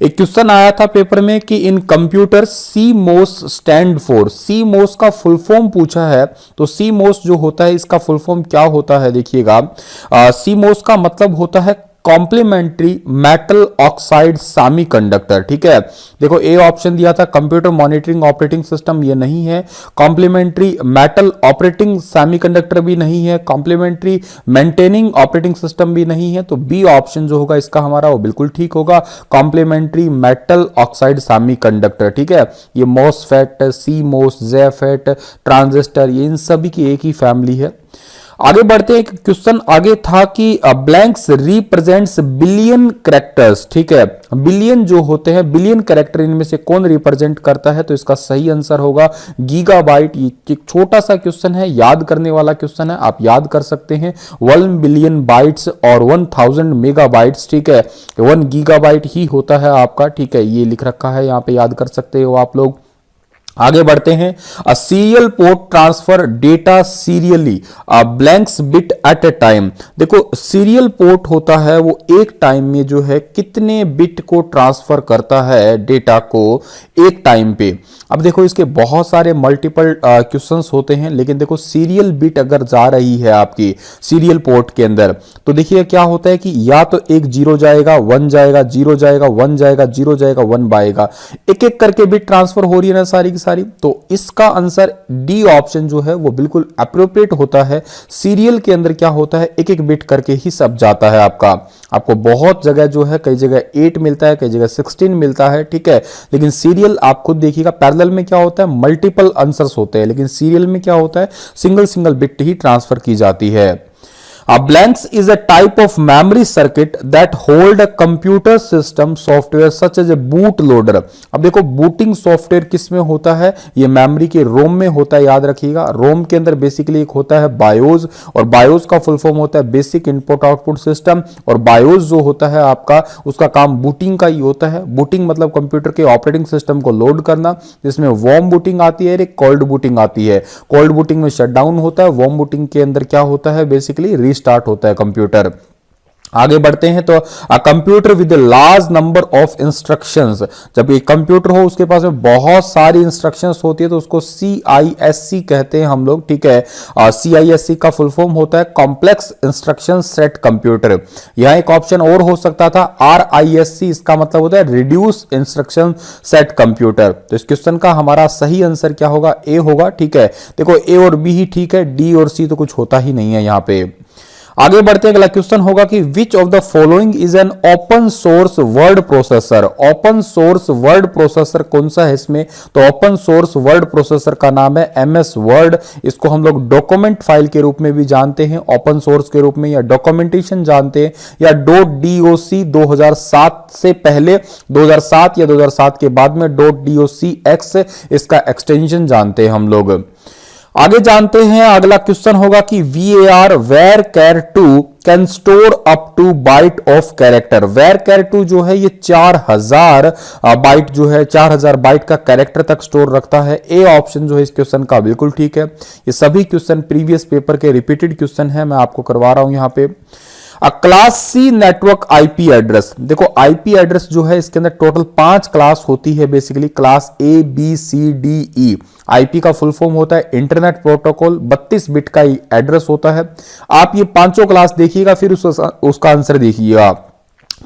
एक क्वेश्चन आया था पेपर में कि इन computer CMOS stand for, CMOS का फुल फॉर्म पूछा है। तो CMOS जो होता है इसका फुल फॉर्म क्या होता है, देखिएगा CMOS का मतलब होता है कॉम्प्लीमेंट्री मेटल ऑक्साइड सेमीकंडक्टर। ठीक है, देखो ए ऑप्शन दिया था कंप्यूटर मॉनिटरिंग ऑपरेटिंग सिस्टम, ये नहीं है। कॉम्प्लीमेंट्री मेटल ऑपरेटिंग सेमीकंडक्टर भी नहीं है। कॉम्प्लीमेंट्री मेंटेनिंग ऑपरेटिंग सिस्टम भी नहीं है। तो बी ऑप्शन जो होगा इसका हमारा वो बिल्कुल ठीक होगा, कॉम्प्लीमेंट्री मेटल ऑक्साइड सेमीकंडक्टर। ठीक है, ये मॉसफेट, CMOS, जेफेट, ट्रांजिस्टर, ये इन सभी की एक ही फैमिली है। आगे बढ़ते हैं, एक क्वेश्चन आगे था कि ब्लैंक्स रिप्रेजेंट्स बिलियन कैरेक्टर्स। ठीक है, बिलियन जो होते हैं, बिलियन कैरेक्टर इनमें से कौन रिप्रेजेंट करता है? तो इसका सही आंसर होगा गीगाबाइट। ये एक छोटा सा क्वेश्चन है, याद करने वाला क्वेश्चन है, आप याद कर सकते हैं। 1 बिलियन बाइट्स और 1000 मेगाबाइट्स। ठीक है, 1 गीगाबाइट ही होता है आपका। ठीक है, ये लिख रखा है यहाँ पे, याद कर सकते हो आप लोग। आगे बढ़ते हैं, a serial port transfer data serially blanks bit at a time. देखो सीरियल पोर्ट होता है वो एक टाइम में जो है कितने बिट को ट्रांसफर करता है डेटा को एक टाइम पे। अब देखो इसके बहुत सारे मल्टीपल क्वेश्चंस होते हैं, लेकिन देखो सीरियल बिट अगर जा रही है आपकी सीरियल पोर्ट के अंदर, तो देखिए क्या होता है कि या तो एक 0 जाएगा, 1 जाएगा, 0 जाएगा, 1 जाएगा, 0 जाएगा, 1 आएगा, एक एक करके बिट ट्रांसफर हो रही है ना सारी की सारी। तो इसका आंसर डी ऑप्शन जो है वो बिल्कुल एप्रोप्रिएट होता है। सीरियल के अंदर क्या होता है, एक एक बिट करके ही सब जाता है आपका। आपको बहुत जगह जो है, कई जगह 8 मिलता है, कई जगह 16 मिलता है। ठीक है, लेकिन सीरियल आप खुद देखिएगा, पैरेलल में क्या होता है, मल्टीपल आंसर्स होते हैं, लेकिन सीरियल में क्या होता है, सिंगल सिंगल बिट ही ट्रांसफर की जाती है। Blanks is a type of memory circuit that hold a computer system software such as a boot loader। अब देखो बूटिंग सॉफ्टवेयर किस में होता है, ये मेमोरी के रोम में होता है, याद रखिएगा। रोम के अंदर बेसिकली एक होता है बायोस, और बायोस का फुल फॉर्म होता है बेसिक इनपुट आउटपुट सिस्टम। और बायोस जो होता है आपका, उसका काम बूटिंग का ही होता है। बूटिंग मतलब कंप्यूटर के ऑपरेटिंग सिस्टम को लोड करना, जिसमें वार्म बूटिंग आती है, एक कोल्ड बूटिंग आती है। कोल्ड बूटिंग में शटडाउन होता है, वार्म बूटिंग के अंदर क्या होता है, बेसिकली स्टार्ट होता है कंप्यूटर। आगे बढ़ते हैं, तो computer with large number of instructions. जब ये कंप्यूटर हो उसके पास में बहुत सारी इंस्ट्रक्शंस होती है, तो उसको CISC कहते हैं हम लोग। ठीक है, CISC का फुल फॉर्म होता है कॉम्प्लेक्स इंस्ट्रक्शन सेट कंप्यूटर। यहां एक ऑप्शन और हो सकता था RISC, इसका मतलब होता है रिड्यूस इंस्ट्रक्शन सेट कंप्यूटर। तो इस क्वेश्चन का हमारा सही आंसर क्या होगा, ए होगा। ठीक है, देखो ए और बी ही ठीक है, डी और सी तो कुछ होता ही नहीं है यहां पे। आगे बढ़ते हैं, अगला क्वेश्चन होगा कि विच of the following is an open source word processor. Open source word processor कौन सा है इसमें? तो ओपन सोर्स वर्ड प्रोसेसर का नाम है MS वर्ड। इसको हम लोग डॉक्यूमेंट फाइल के रूप में भी जानते हैं, ओपन सोर्स के रूप में, या डॉक्यूमेंटेशन जानते हैं, या .doc 2007 से पहले, 2007 या 2007 के बाद में .docx इसका एक्सटेंशन जानते हैं हम लोग। आगे जानते हैं, अगला क्वेश्चन होगा कि VAR var char 2 can store up to byte of character. Var char 2 जो है ये 4000 बाइट जो है, 4000 बाइट का कैरेक्टर तक स्टोर रखता है। ए ऑप्शन जो है इस क्वेश्चन का बिल्कुल ठीक है। ये सभी क्वेश्चन प्रीवियस पेपर के रिपीटेड क्वेश्चन है, मैं आपको करवा रहा हूं यहां पे। Class C network IP address. देखो IP एड्रेस जो है इसके अंदर टोटल 5 क्लास होती है, basically class A B C D E। IP का फुल फॉर्म होता है इंटरनेट प्रोटोकॉल, 32 बिट का एड्रेस होता है। आप ये पांचों क्लास देखिएगा, फिर उसका आंसर देखिएगा।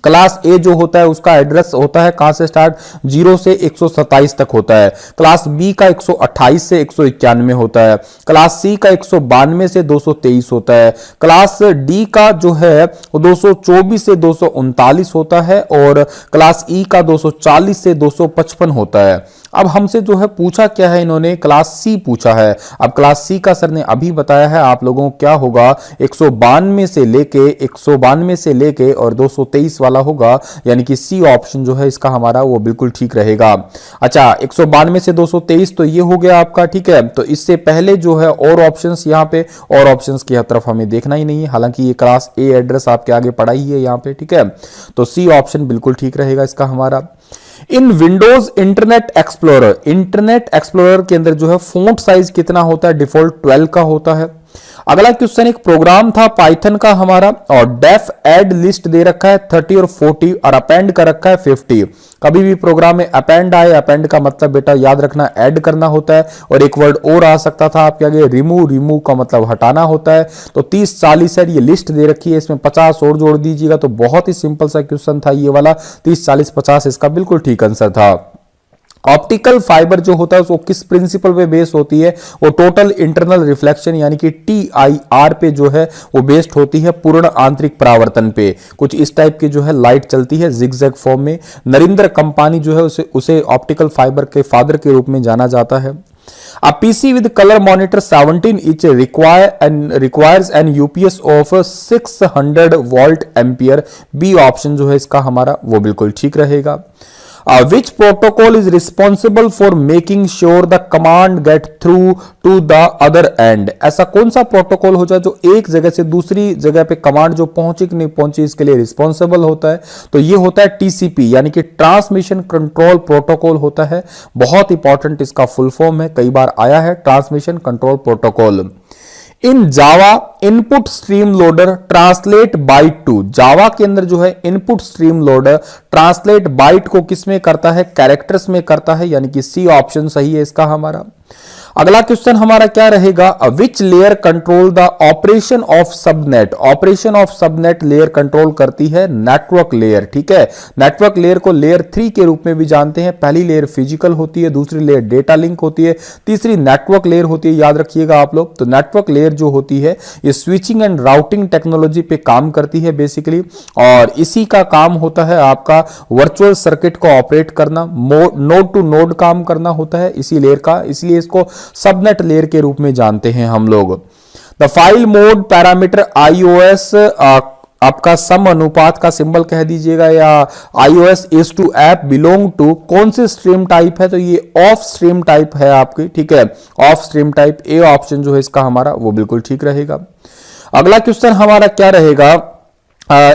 क्लास ए जो होता है उसका एड्रेस होता है कहां से स्टार्ट, 0 से 127 तक होता है। क्लास बी का 128 से 191 होता है। क्लास सी का 192 से 223 होता है। क्लास डी का जो है वो 224 से 239 होता है, और क्लास ई का 240 से 255 होता है। अब हमसे जो है पूछा क्या है इन्होंने, क्लास सी पूछा है। अब क्लास सी का सर ने अभी बताया है आप लोगों को क्या होगा, 192 से लेके और 223 वाला होगा, यानी कि सी ऑप्शन जो है इसका हमारा वो बिल्कुल ठीक रहेगा। अच्छा, 192 से 223 तो ये हो गया आपका। ठीक है, तो इससे पहले जो है और ऑप्शंस यहाँ पे, और ऑप्शंस की तरफ हमें देखना ही नहीं है, हालांकि ये क्लास ए एड्रेस आपके आगे पड़ा ही है यहाँ पे। ठीक है, तो सी ऑप्शन बिल्कुल ठीक रहेगा इसका हमारा। इन विंडोज इंटरनेट एक्सप्लोरर के अंदर जो है फॉन्ट साइज कितना होता है, डिफॉल्ट 12 का होता है। अगला क्वेश्चन एक प्रोग्राम था पाइथन का हमारा, और डेफ एड लिस्ट दे रखा है 30 और 40 और अपेंड कर रखा है 50। कभी भी प्रोग्राम में अपेंड आए, अपेंड का मतलब बेटा याद रखना ऐड करना होता है, और एक वर्ड और आ सकता था आपके आगे रिमूव, रिमूव का मतलब हटाना होता है। तो 30 40 है ये लिस्ट दे रखी है, इसमें 50 और जोड़ दीजिएगा। तो बहुत ही सिंपल सा क्वेश्चन था ये वाला, 30 40 50 इसका बिल्कुल ठीक आंसर था। ऑप्टिकल फाइबर जो होता है उसको किस प्रिंसिपल पे बेस होती है, वो टोटल इंटरनल रिफ्लेक्शन यानी कि TIR पे जो है वो बेस्ड होती है, पूर्ण आंतरिक परावर्तन पे। कुछ इस टाइप की जो है लाइट चलती है जिगजैग फॉर्म में। नरेंद्र कंपानी जो है उसे ऑप्टिकल फाइबर के फादर के रूप में जाना जाता है। A PC with color monitor 17 inch requires an UPS of 600 volt ampere। B option जो है इसका हमारा वो बिल्कुल ठीक रहेगा। Which protocol is responsible for making sure the command get through to the other end? ऐसा कौन सा प्रोटोकॉल हो जाए जो एक जगह से दूसरी जगह पे कमांड जो पहुंची कि नहीं पहुंची इसके लिए रिस्पॉन्सिबल होता है? तो ये होता है TCP यानी कि ट्रांसमिशन कंट्रोल प्रोटोकॉल होता है। बहुत इंपॉर्टेंट इसका फुल फॉर्म है, कई बार आया है, transmission control protocol. In Java input stream loader translate byte to, Java के अंदर जो है input stream loader translate byte को किस में करता है? कैरेक्टर्स में करता है, यानी कि सी ऑप्शन सही है इसका हमारा। अगला क्वेश्चन हमारा क्या रहेगा? Which layer control the operation of subnet? Operation of subnet layer control करती है नेटवर्क लेयर, ठीक है। नेटवर्क लेयर को लेयर 3 के रूप में भी जानते हैं। पहली लेयर फिजिकल होती है, दूसरी लेयर डेटा लिंक होती है, तीसरी नेटवर्क लेयर होती है, याद रखिएगा आप लोग। तो नेटवर्क लेयर जो होती है ये स्विचिंग एंड राउटिंग टेक्नोलॉजी पे काम करती है बेसिकली, और इसी का काम होता है आपका वर्चुअल सर्किट को ऑपरेट करना, नोड टू नोड काम करना होता है इसी लेयर का, इसलिए इसको सबनेट लेयर के रूप में जानते हैं हम लोग। The file mode parameter iOS आपका सम अनुपात का सिंबल कह दीजिएगा, या iOS is to app belong to कौन से स्ट्रीम टाइप है? तो ये ऑफ स्ट्रीम टाइप है आपकी, ठीक है, of stream type. A option जो है इसका हमारा वो बिल्कुल ठीक रहेगा। अगला क्वेश्चन हमारा क्या रहेगा?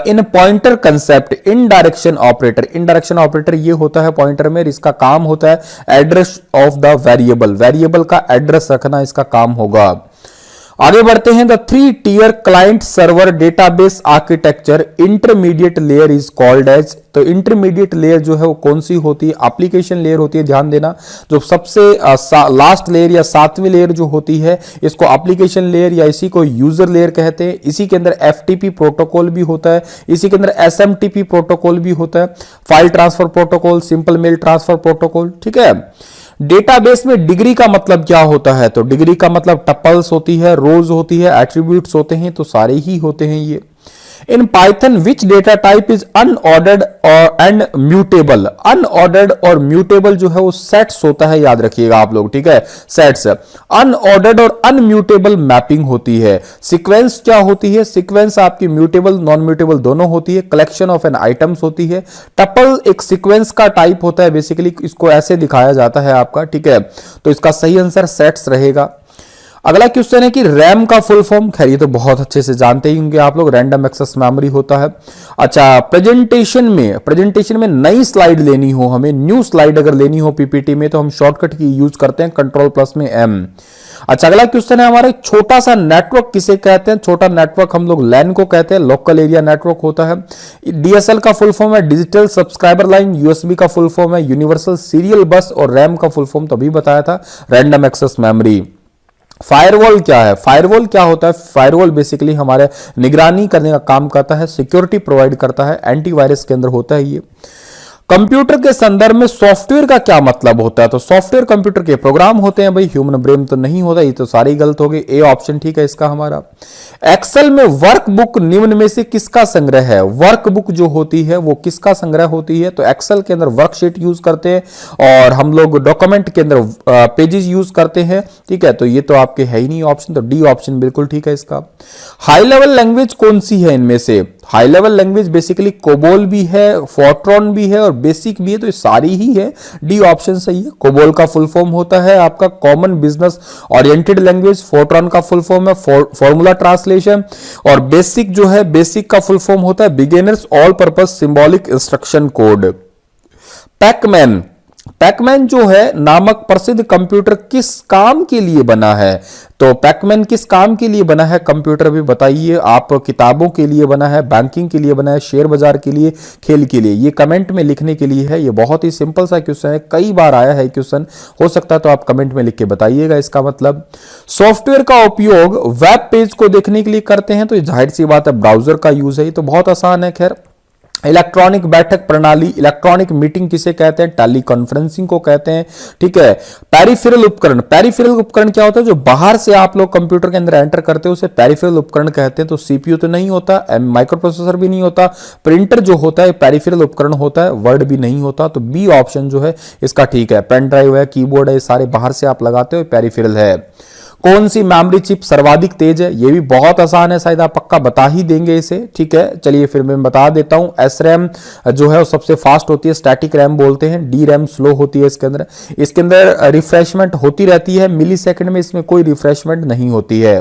In pointer concept indirection operator, indirection operator ये होता है पॉइंटर में, इसका काम होता है address of the variable, variable का एड्रेस रखना इसका काम होगा। आगे बढ़ते हैं। The 3 tier client server database architecture intermediate layer is called as. तो इंटरमीडिएट लेयर जो है वो कौन सी होती है? एप्लीकेशन लेयर होती है, ध्यान देना। जो सबसे लास्ट लेयर या 7वीं लेयर जो होती है इसको एप्लीकेशन लेयर या इसी को यूजर लेयर कहते हैं। इसी के अंदर FTP प्रोटोकॉल भी होता है, इसी के अंदर SMTP प्रोटोकॉल भी होता है, file transfer protocol, simple mail transfer protocol, ठीक है। डेटाबेस में डिग्री का मतलब क्या होता है? तो डिग्री का मतलब टपल्स होती है, रोज होती है, एट्रीब्यूट्स होते हैं, तो सारे ही होते हैं ये। In Python which data type is unordered और एंड म्यूटेबल? अनऑर्डर्ड और म्यूटेबल जो है वो सेट्स होता है, याद रखिएगा आप लोग, ठीक है, सेट्स। अनऑर्डर्ड और अनम्यूटेबल मैपिंग होती है। सीक्वेंस क्या होती है? सीक्वेंस आपकी म्यूटेबल नॉन म्यूटेबल दोनों होती है। कलेक्शन ऑफ एन आइटम्स होती है। टपल एक सीक्वेंस का टाइप होता है, बेसिकली इसको ऐसे दिखाया जाता है आपका, ठीक है। तो इसका सही आंसर सेट्स रहेगा। अगला क्वेश्चन है कि रैम का फुल फॉर्म, खैर ये तो बहुत अच्छे से जानते ही होंगे आप लोग, रैंडम एक्सेस मेमोरी होता है। अच्छा, प्रेजेंटेशन में नई स्लाइड लेनी हो, हमें न्यू स्लाइड अगर लेनी हो PPT में, तो हम शॉर्टकट की यूज करते हैं कंट्रोल+ में M। अच्छा, अगला क्वेश्चन है हमारा, छोटा सा नेटवर्क किसे कहते हैं? छोटा नेटवर्क हम लोग LAN को कहते हैं, लोकल एरिया नेटवर्क होता है। DSL का फुल फॉर्म है डिजिटल सब्सक्राइबर लाइन, USB का फुल फॉर्म है यूनिवर्सल सीरियल बस, और रैम का फुल फॉर्म तो अभी बताया था, रैंडम एक्सेस मेमोरी। फायरवॉल क्या है? फायरवॉल क्या होता है? फायरवॉल बेसिकली हमारे निगरानी करने का काम करता है, सिक्योरिटी प्रोवाइड करता है, एंटीवायरस के अंदर होता है ये। कंप्यूटर के संदर्भ में सॉफ्टवेयर का क्या मतलब होता है? तो सॉफ्टवेयर कंप्यूटर के प्रोग्राम होते हैं भाई, ह्यूमन ब्रेन तो नहीं होता, ये तो सारी गलत हो गई। ए ऑप्शन ठीक है इसका हमारा। एक्सेल में वर्कबुक निम्न में से किसका संग्रह है? वर्कबुक जो होती है वो किसका संग्रह होती है? तो एक्सेल के अंदर वर्कशीट यूज करते हैं, और हम लोग डॉक्यूमेंट के अंदर पेजेस यूज करते हैं, ठीक है। तो ये तो आपके है ही नहीं ऑप्शन, तो डी ऑप्शन बिल्कुल ठीक है इसका। हाई लेवल लैंग्वेज कौन सी है इनमें से? High level language basically COBOL भी है, फोर्ट्रॉन भी है, और बेसिक भी है, तो ये सारी ही है, डी ऑप्शन सही है। कोबोल का फुल फॉर्म होता है आपका common business oriented language, Fortran का फुल फॉर्म है फॉर्मूला ट्रांसलेशन, और बेसिक जो है, बेसिक का फुल फॉर्म होता है beginners all purpose symbolic instruction code. Pac-Man Pac-Man जो है नामक प्रसिद्ध कंप्यूटर किस काम के लिए बना है? तो पैकमैन किस काम के लिए बना है कंप्यूटर, भी बताइए आप। किताबों के लिए बना है, बैंकिंग के लिए बना है, शेयर बाजार के लिए, खेल के लिए? ये कमेंट में लिखने के लिए है। ये बहुत ही सिंपल सा क्वेश्चन है, कई बार आया है क्वेश्चन, हो सकता है तो आप कमेंट में लिख के बताइएगा इसका मतलब। सॉफ्टवेयर का उपयोग वेब पेज को देखने के लिए करते हैं, तो ये जाहिर सी बात है ब्राउजर का यूज है, ये तो बहुत आसान है। खैर, इलेक्ट्रॉनिक बैठक प्रणाली, इलेक्ट्रॉनिक मीटिंग किसे कहते हैं? टेली कॉन्फ्रेंसिंग को कहते हैं, ठीक है। पेरिफेरल उपकरण, पेरिफेरल उपकरण क्या होता है? जो बाहर से आप लोग कंप्यूटर के अंदर एंटर करते हो उसे पेरिफेरल उपकरण कहते हैं। तो सीपीयू तो नहीं होता, माइक्रो प्रोसेसर भी नहीं होता, प्रिंटर जो होता है पेरिफेरल उपकरण होता है, वर्ड भी नहीं होता। तो बी ऑप्शन जो है इसका ठीक है। पेन ड्राइव है, कीबोर्ड है, ये सारे बाहर से आप लगाते हो, पेरिफेरल है। कौन सी मेमोरी चिप सर्वाधिक तेज है? ये भी बहुत आसान है, शायद आप पक्का बता ही देंगे इसे, ठीक है। चलिए फिर मैं बता देता हूं। एस रैम जो है वो सबसे फास्ट होती है, स्टैटिक रैम बोलते हैं। डी रैम स्लो होती है। इसके अंदर रिफ्रेशमेंट होती रहती है मिली सेकेंड में, इसमें कोई रिफ्रेशमेंट नहीं होती है।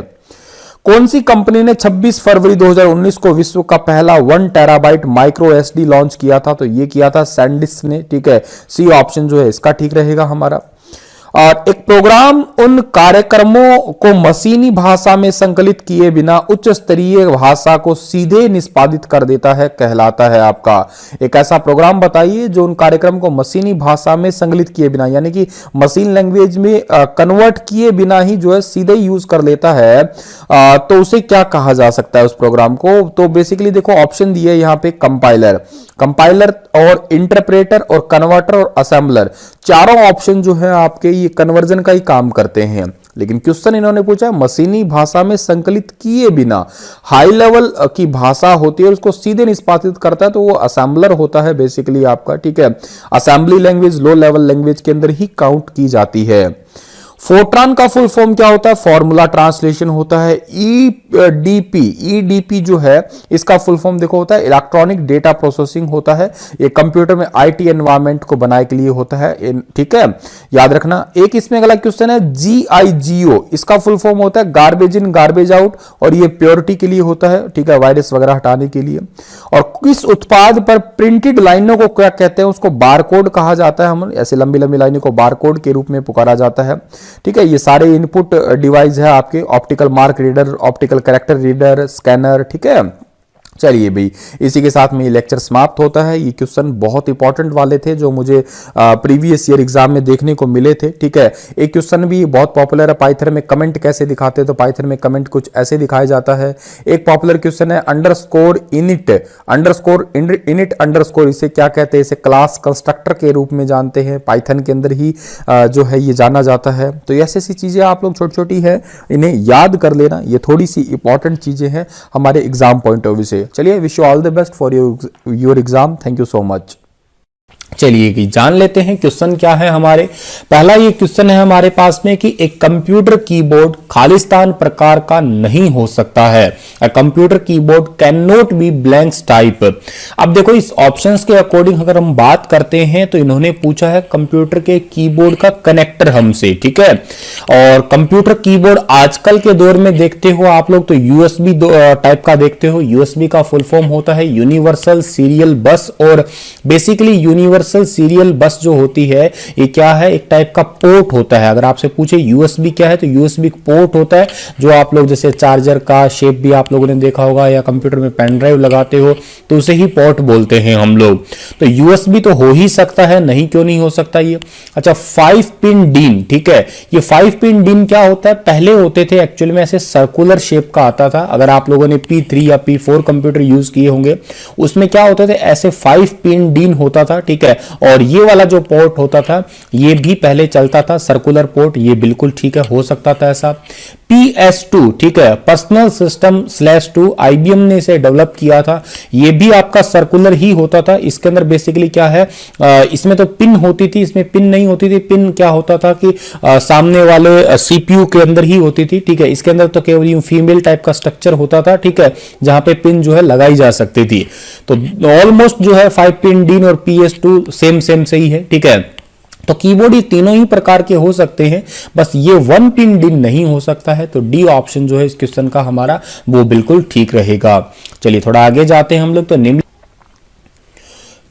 कौन सी कंपनी ने 26 फरवरी 2019 को विश्व का पहला 1 टेराबाइट माइक्रो एसडी लॉन्च किया था? तो ये किया था सैंडिस्क ने, ठीक है। सी ऑप्शन जो है इसका ठीक रहेगा हमारा। और एक प्रोग्राम उन कार्यक्रमों को मशीनी भाषा में संकलित किए बिना उच्च स्तरीय भाषा को सीधे निष्पादित कर देता है, कहलाता है आपका। एक ऐसा प्रोग्राम बताइए जो उन कार्यक्रम को मशीनी भाषा में संकलित किए बिना, यानी कि मशीन लैंग्वेज में कन्वर्ट किए बिना ही जो है सीधे यूज कर लेता है, तो उसे क्या कहा जा सकता है उस प्रोग्राम को? तो बेसिकली देखो ऑप्शन दिए यहां पे, कंपाइलर, कंपाइलर और इंटरप्रेटर और कन्वर्टर और असेंबलर, चारों ऑप्शन जो है आपके ये कन्वर्जन का ही काम करते हैं। लेकिन क्वेश्चन इन्होंने पूछा मशीनी भाषा में संकलित किए बिना, हाई लेवल की भाषा होती है उसको सीधे निष्पादित करता है, तो वो असेंबलर होता है बेसिकली आपका, ठीक है। असेंबली लैंग्वेज लो लेवल लैंग्वेज के अंदर ही काउंट की जाती है। फोर्ट्रान का फुल फॉर्म क्या होता है? फॉर्मूला ट्रांसलेशन होता है। ईडीपी, ईडीपी जो है इसका फुल फॉर्म देखो होता है इलेक्ट्रॉनिक डेटा प्रोसेसिंग होता है। ये कंप्यूटर में आईटी एनवायरनमेंट को बनाने के लिए होता है, ठीक है, याद रखना। एक इसमें अगला क्वेश्चन है जीआईजीओ, इसका फुल फॉर्म होता है गार्बेज इन गार्बेज आउट, और ये प्योरिटी के लिए होता है, ठीक है, वायरस वगैरह हटाने के लिए। और किस उत्पाद पर प्रिंटेड लाइनों को क्या कहते हैं? उसको बारकोड कहा जाता है। हम ऐसे लंबी लंबी लाइनों को बारकोड के रूप में पुकारा जाता है, ठीक है। ये सारे इनपुट डिवाइस है आपके, optical mark reader, optical character reader, scanner, ठीक है। चलिए भाई, इसी के साथ में ये लेक्चर समाप्त होता है। ये क्वेश्चन बहुत इंपॉर्टेंट वाले थे जो मुझे प्रीवियस ईयर एग्जाम में देखने को मिले थे, ठीक है। एक क्वेश्चन भी बहुत पॉपुलर है, पाइथन में कमेंट कैसे दिखाते हैं? तो पाइथन में कमेंट कुछ ऐसे दिखाया जाता है। एक पॉपुलर क्वेश्चन है underscore init, underscore init underscore, इसे क्या कहते हैं? इसे क्लास कंस्ट्रक्टर के रूप में जानते हैं, पाइथन के अंदर ही जो है ये जाना जाता है। तो ऐसी ऐसी चीजें आप लोग छोटी छोटी है, इन्हें याद कर लेना, ये थोड़ी सी इंपॉर्टेंट चीजें हैं हमारे एग्जाम पॉइंट ऑफ व्यू से। चलिए, wish you all the best for your exam. Thank you so much. चलिए जान लेते हैं क्वेश्चन क्या है हमारे। पहला ये क्वेश्चन है हमारे पास में कि एक कंप्यूटर कीबोर्ड खालिस्तान प्रकार का नहीं हो सकता है। A computer keyboard can not be blanks type. अब देखो इस ऑप्शंस के अकॉर्डिंग अगर हम बात करते हैं तो इन्होंने पूछा है कंप्यूटर के कीबोर्ड का कनेक्टर हमसे, ठीक है। और कंप्यूटर कीबोर्ड आजकल के दौर में देखते हो आप लोग तो यूएसबी टाइप का देखते हो। यूएसबी का फुल फॉर्म होता है यूनिवर्सल सीरियल बस, और बेसिकली यूनिवर्सल सीरियल बस जो होती है ये क्या है? एक टाइप का पोर्ट होता है। अगर आपसे पूछे यूएसबी क्या है तो यूएसबी पोर्ट होता है, जो आप लोग जैसे चार्जर का शेप भी आप लोगों ने देखा होगा, या कंप्यूटर में पेन ड्राइव लगाते हो तो उसे ही पोर्ट बोलते हैं हम लोग। तो यूएसबी तो हो ही सकता है, नहीं क्यों नहीं हो सकता ये। अच्छा, 5 पिन डीन, ठीक है। ये 5 पिन डीन क्या होता है? पहले होते थे एक्चुअल में ऐसे सर्कुलर शेप का आता था। अगर आप लोगों ने P3 या P4 कंप्यूटर यूज किए होंगे उसमें क्या होते थे? ऐसे 5 पिन डीन होता था, ठीक है। और ये वाला जो पोर्ट होता था ये भी पहले चलता था, सर्कुलर पोर्ट, ये बिल्कुल ठीक है, हो सकता था ऐसा। PS2, ठीक है, पर्सनल सिस्टम /2, IBM ने इसे डेवलप किया था। ये भी आपका सर्कुलर ही होता था। इसके अंदर बेसिकली क्या है, इसमें तो पिन होती थी, इसमें पिन नहीं होती थी। पिन क्या होता था कि सामने वाले CPU के अंदर ही होती थी, ठीक है। इसके अंदर तो केवल फीमेल टाइप का स्ट्रक्चर होता था, ठीक है, जहां पे पिन जो है लगाई जा सकती थी। तो ऑलमोस्ट जो है 5 पिन डीन और PS2 सेम से ही है, ठीक है। तो कीबोर्ड ये तीनों ही प्रकार के हो सकते हैं, बस ये 1 पिन डीन नहीं हो सकता है। तो डी ऑप्शन जो है इस क्वेश्चन का हमारा वो बिल्कुल ठीक रहेगा। चलिए थोड़ा आगे जाते हैं हम लोग। तो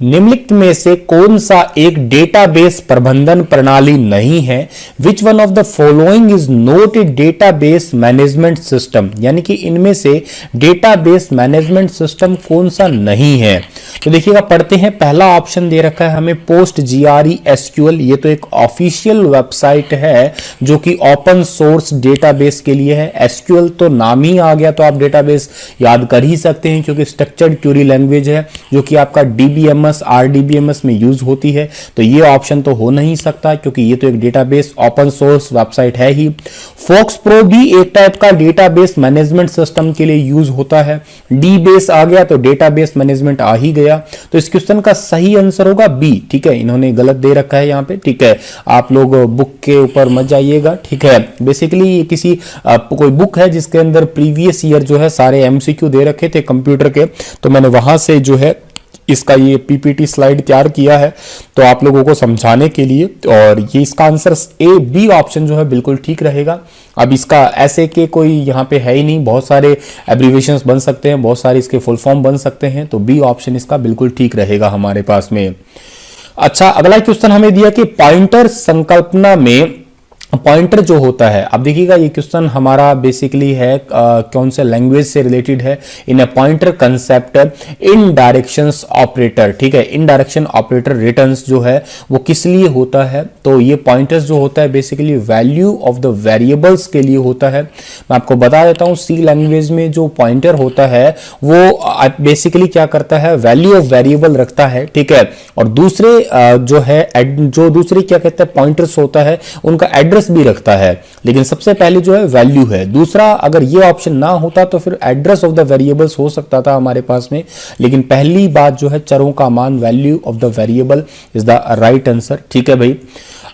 निम्नलिखित में से कौन सा एक डेटाबेस प्रबंधन प्रणाली नहीं है? Which one of the following is not a database management system, यानी कि इनमें से डेटाबेस मैनेजमेंट सिस्टम कौन सा नहीं है? तो देखिएगा, पढ़ते हैं। पहला ऑप्शन दे रखा है हमें पोस्ट GRE SQL। ये तो एक ऑफिशियल वेबसाइट है जो कि ओपन सोर्स डेटाबेस के लिए है। SQL तो नाम ही आ गया तो आप डेटाबेस याद कर ही सकते हैं, क्योंकि स्ट्रक्चर्ड क्वेरी लैंग्वेज है जो कि आपका DBMS RDBMS में यूज होती है। तो ये ऑप्शन तो हो नहीं सकता, क्योंकि ये तो एक डेटाबेस ओपन सोर्स वेबसाइट है ही। फोक्स प्रो भी एक टाइप का डेटाबेस मैनेजमेंट सिस्टम के लिए यूज होता है। DBase आ गया तो डेटाबेस मैनेजमेंट आ ही गया। तो इस क्वेश्चन का सही आंसर होगा बी। ठीक है, इन्होंने गलत दे रखा है यहाँ पे। ठीक है, आप लोग बुक के ऊपर मत जाइएगा। ठीक है, बेसिकली ये किसी कोई बुक है जिसके अंदर प्रीवियस ईयर जो है सारे MCQ दे रखे थे कंप्यूटर के, तो मैंने वहां से जो है इसका ये PPT स्लाइड तैयार किया है तो आप लोगों को समझाने के लिए। और ये इसका आंसर B ऑप्शन जो है बिल्कुल ठीक रहेगा। अब इसका ऐसे के कोई यहाँ पे है ही नहीं, बहुत सारे एब्रीविएशंस बन सकते हैं, बहुत सारे इसके फुल फॉर्म बन सकते हैं, तो B ऑप्शन इसका बिल्कुल ठीक रहेगा हमारे पास में। अच्छा, अगला क्वेश्चन हमें दिया कि पॉइंटर संकल्पना में पॉइंटर जो होता है, अब देखिएगा ये क्वेश्चन हमारा बेसिकली है कौन से लैंग्वेज से रिलेटेड है। In a pointer concept indirections operator. ठीक है, इन डायरेक्शन ऑपरेटर रिटर्न्स जो है वो किस लिए होता है? तो ये पॉइंटर्स जो होता है basically value of the variables के लिए होता है। मैं आपको बता देता हूं, सी लैंग्वेज में जो पॉइंटर होता है वो बेसिकली क्या करता है, वैल्यू ऑफ वेरिएबल रखता है। ठीक है, और दूसरे जो दूसरे क्या कहते हैं पॉइंटर्स होता है उनका एड्रेस भी रखता है, लेकिन सबसे पहले जो है वैल्यू है। दूसरा, अगर ये ऑप्शन ना होता तो फिर एड्रेस ऑफ द वेरिएबल्स हो सकता था हमारे पास में, लेकिन पहली बात जो है चरों का मान, value of the variable is the right answer. ठीक है भाई,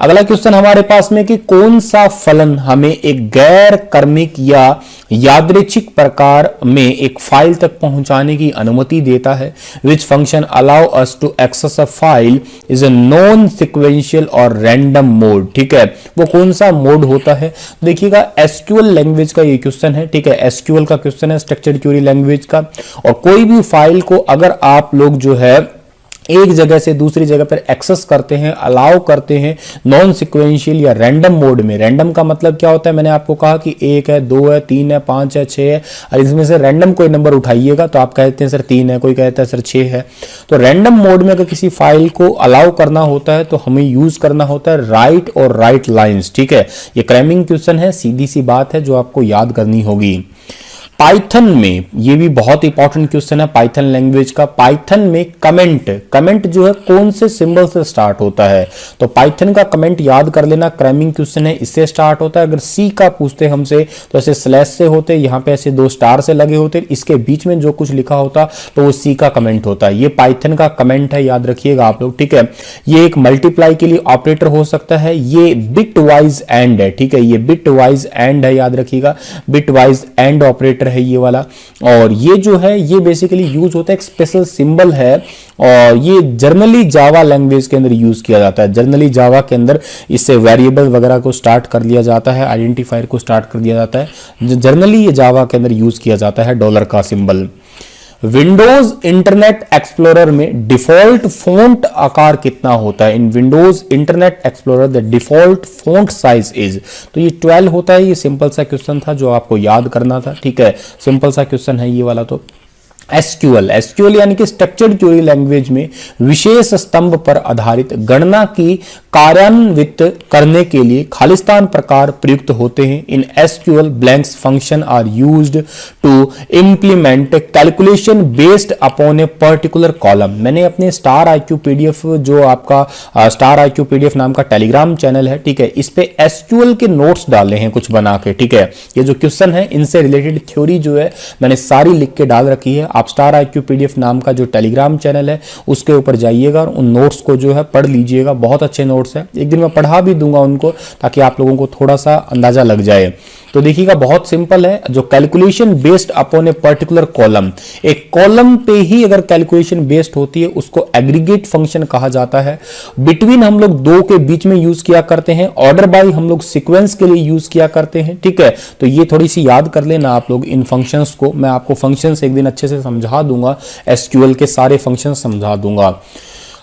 अगला क्वेश्चन हमारे पास में कि कौन सा फलन हमें एक गैर क्रमिक या यादृच्छिक प्रकार में एक फाइल तक पहुंचाने की अनुमति देता है? Which function allow us to access a file is a non sequential और रैंडम मोड। ठीक है, वो कौन सा मोड होता है? देखिएगा, SQL लैंग्वेज का ये क्वेश्चन है। ठीक है, SQL का क्वेश्चन है, स्ट्रक्चर्ड क्वेरी लैंग्वेज का। और कोई भी फाइल को अगर आप लोग जो है एक जगह से दूसरी जगह पर एक्सेस करते हैं, अलाउ करते हैं नॉन सिक्वेंशियल या रैंडम मोड में। रैंडम का मतलब क्या होता है? मैंने आपको कहा कि 1 है, 2 है, 3 है, 5 है, 6 है, और इसमें से रैंडम कोई नंबर उठाइएगा तो आप कहते हैं सर 3 है, कोई कहता है सर 6 है। तो रैंडम मोड में अगर किसी फाइल को अलाउ करना होता है तो हमें यूज करना होता है राइट और राइट लाइन्स। ठीक है, ये क्रैमिंग क्वेश्चन है, सीधी सी बात है जो आपको याद करनी होगी। पाइथन में, ये भी बहुत इंपॉर्टेंट क्वेश्चन है पाइथन लैंग्वेज का। पाइथन में कमेंट जो है कौन से सिंबल से स्टार्ट होता है? तो पाइथन का कमेंट याद कर लेना, क्रैमिंग क्वेश्चन है, इससे स्टार्ट होता है। अगर सी का पूछते हमसे तो ऐसे स्लैश से होते, यहाँ पे ऐसे 2 स्टार से लगे होते, इसके बीच में जो कुछ लिखा होता तो वो सी का कमेंट होता है। ये पाइथन का कमेंट है, याद रखिएगा आप लोग। ठीक है, ये एक मल्टीप्लाई के लिए ऑपरेटर हो सकता है। ये बिट वाइज एंड है। ठीक है, ये बिट वाइज एंड है, याद रखिएगा, बिट वाइज एंड ऑपरेटर है ये वाला। और ये जो है ये बेसिकली यूज होता है, एक स्पेशल सिंबल है, और ये जर्नली जावा लैंग्वेज के अंदर यूज किया जाता है। जर्नली जावा के अंदर इससे वेरिएबल वगैरह को स्टार्ट कर लिया जाता है, आइडेंटिफायर को स्टार्ट कर दिया जाता है। जर्नली ये जावा के अंदर यूज किया जाता है डॉलर का सिंबल। विंडोज इंटरनेट एक्सप्लोरर में डिफॉल्ट फॉन्ट आकार कितना होता है? In Windows Internet Explorer the default font size is, तो ये 12 होता है। ये सिंपल सा क्वेश्चन था जो आपको याद करना था। ठीक है, सिंपल सा क्वेश्चन है ये वाला। तो SQL यानी कि स्ट्रक्चर्ड क्वेरी लैंग्वेज में विशेष स्तंभ पर आधारित गणना की कार्यान्वित करने के लिए खालिस्तान प्रकार प्रयुक्त होते हैं। In SQL blanks function are used to implement calculation based upon a particular column. मैंने अपने स्टार IQ PDF, जो आपका स्टार IQ PDF नाम का टेलीग्राम चैनल है, ठीक है, इस पे SQL के नोट्स डाले हैं कुछ बना के। ठीक है, ये जो क्वेश्चन है इनसे रिलेटेड थ्योरी जो है मैंने सारी लिख के डाल रखी है। आप स्टार IQ PDF नाम का जो टेलीग्राम चैनल है उसके ऊपर जाइएगा और उन नोट्स को जो है पढ़ लीजिएगा। बहुत अच्छे नोट्स हैं, एक दिन मैं पढ़ा भी दूंगा उनको ताकि आप लोगों को थोड़ा सा अंदाजा लग जाए। तो देखिएगा, बहुत सिंपल है। जो calculation based upon a particular column, एक कॉलम पे ही अगर कैलकुलेशन बेस्ड होती है उसको एग्रीगेट फंक्शन कहा जाता है। बिटवीन हम लोग 2 के बीच में यूज किया करते हैं। ऑर्डर बाय हम लोग सीक्वेंस के लिए यूज किया करते हैं। ठीक है, तो ये थोड़ी सी याद कर लेना आप लोग इन फंक्शंस को। मैं आपको फंक्शंस एक दिन अच्छे से समझा दूंगा, SQL के सारे फंक्शन समझा दूंगा।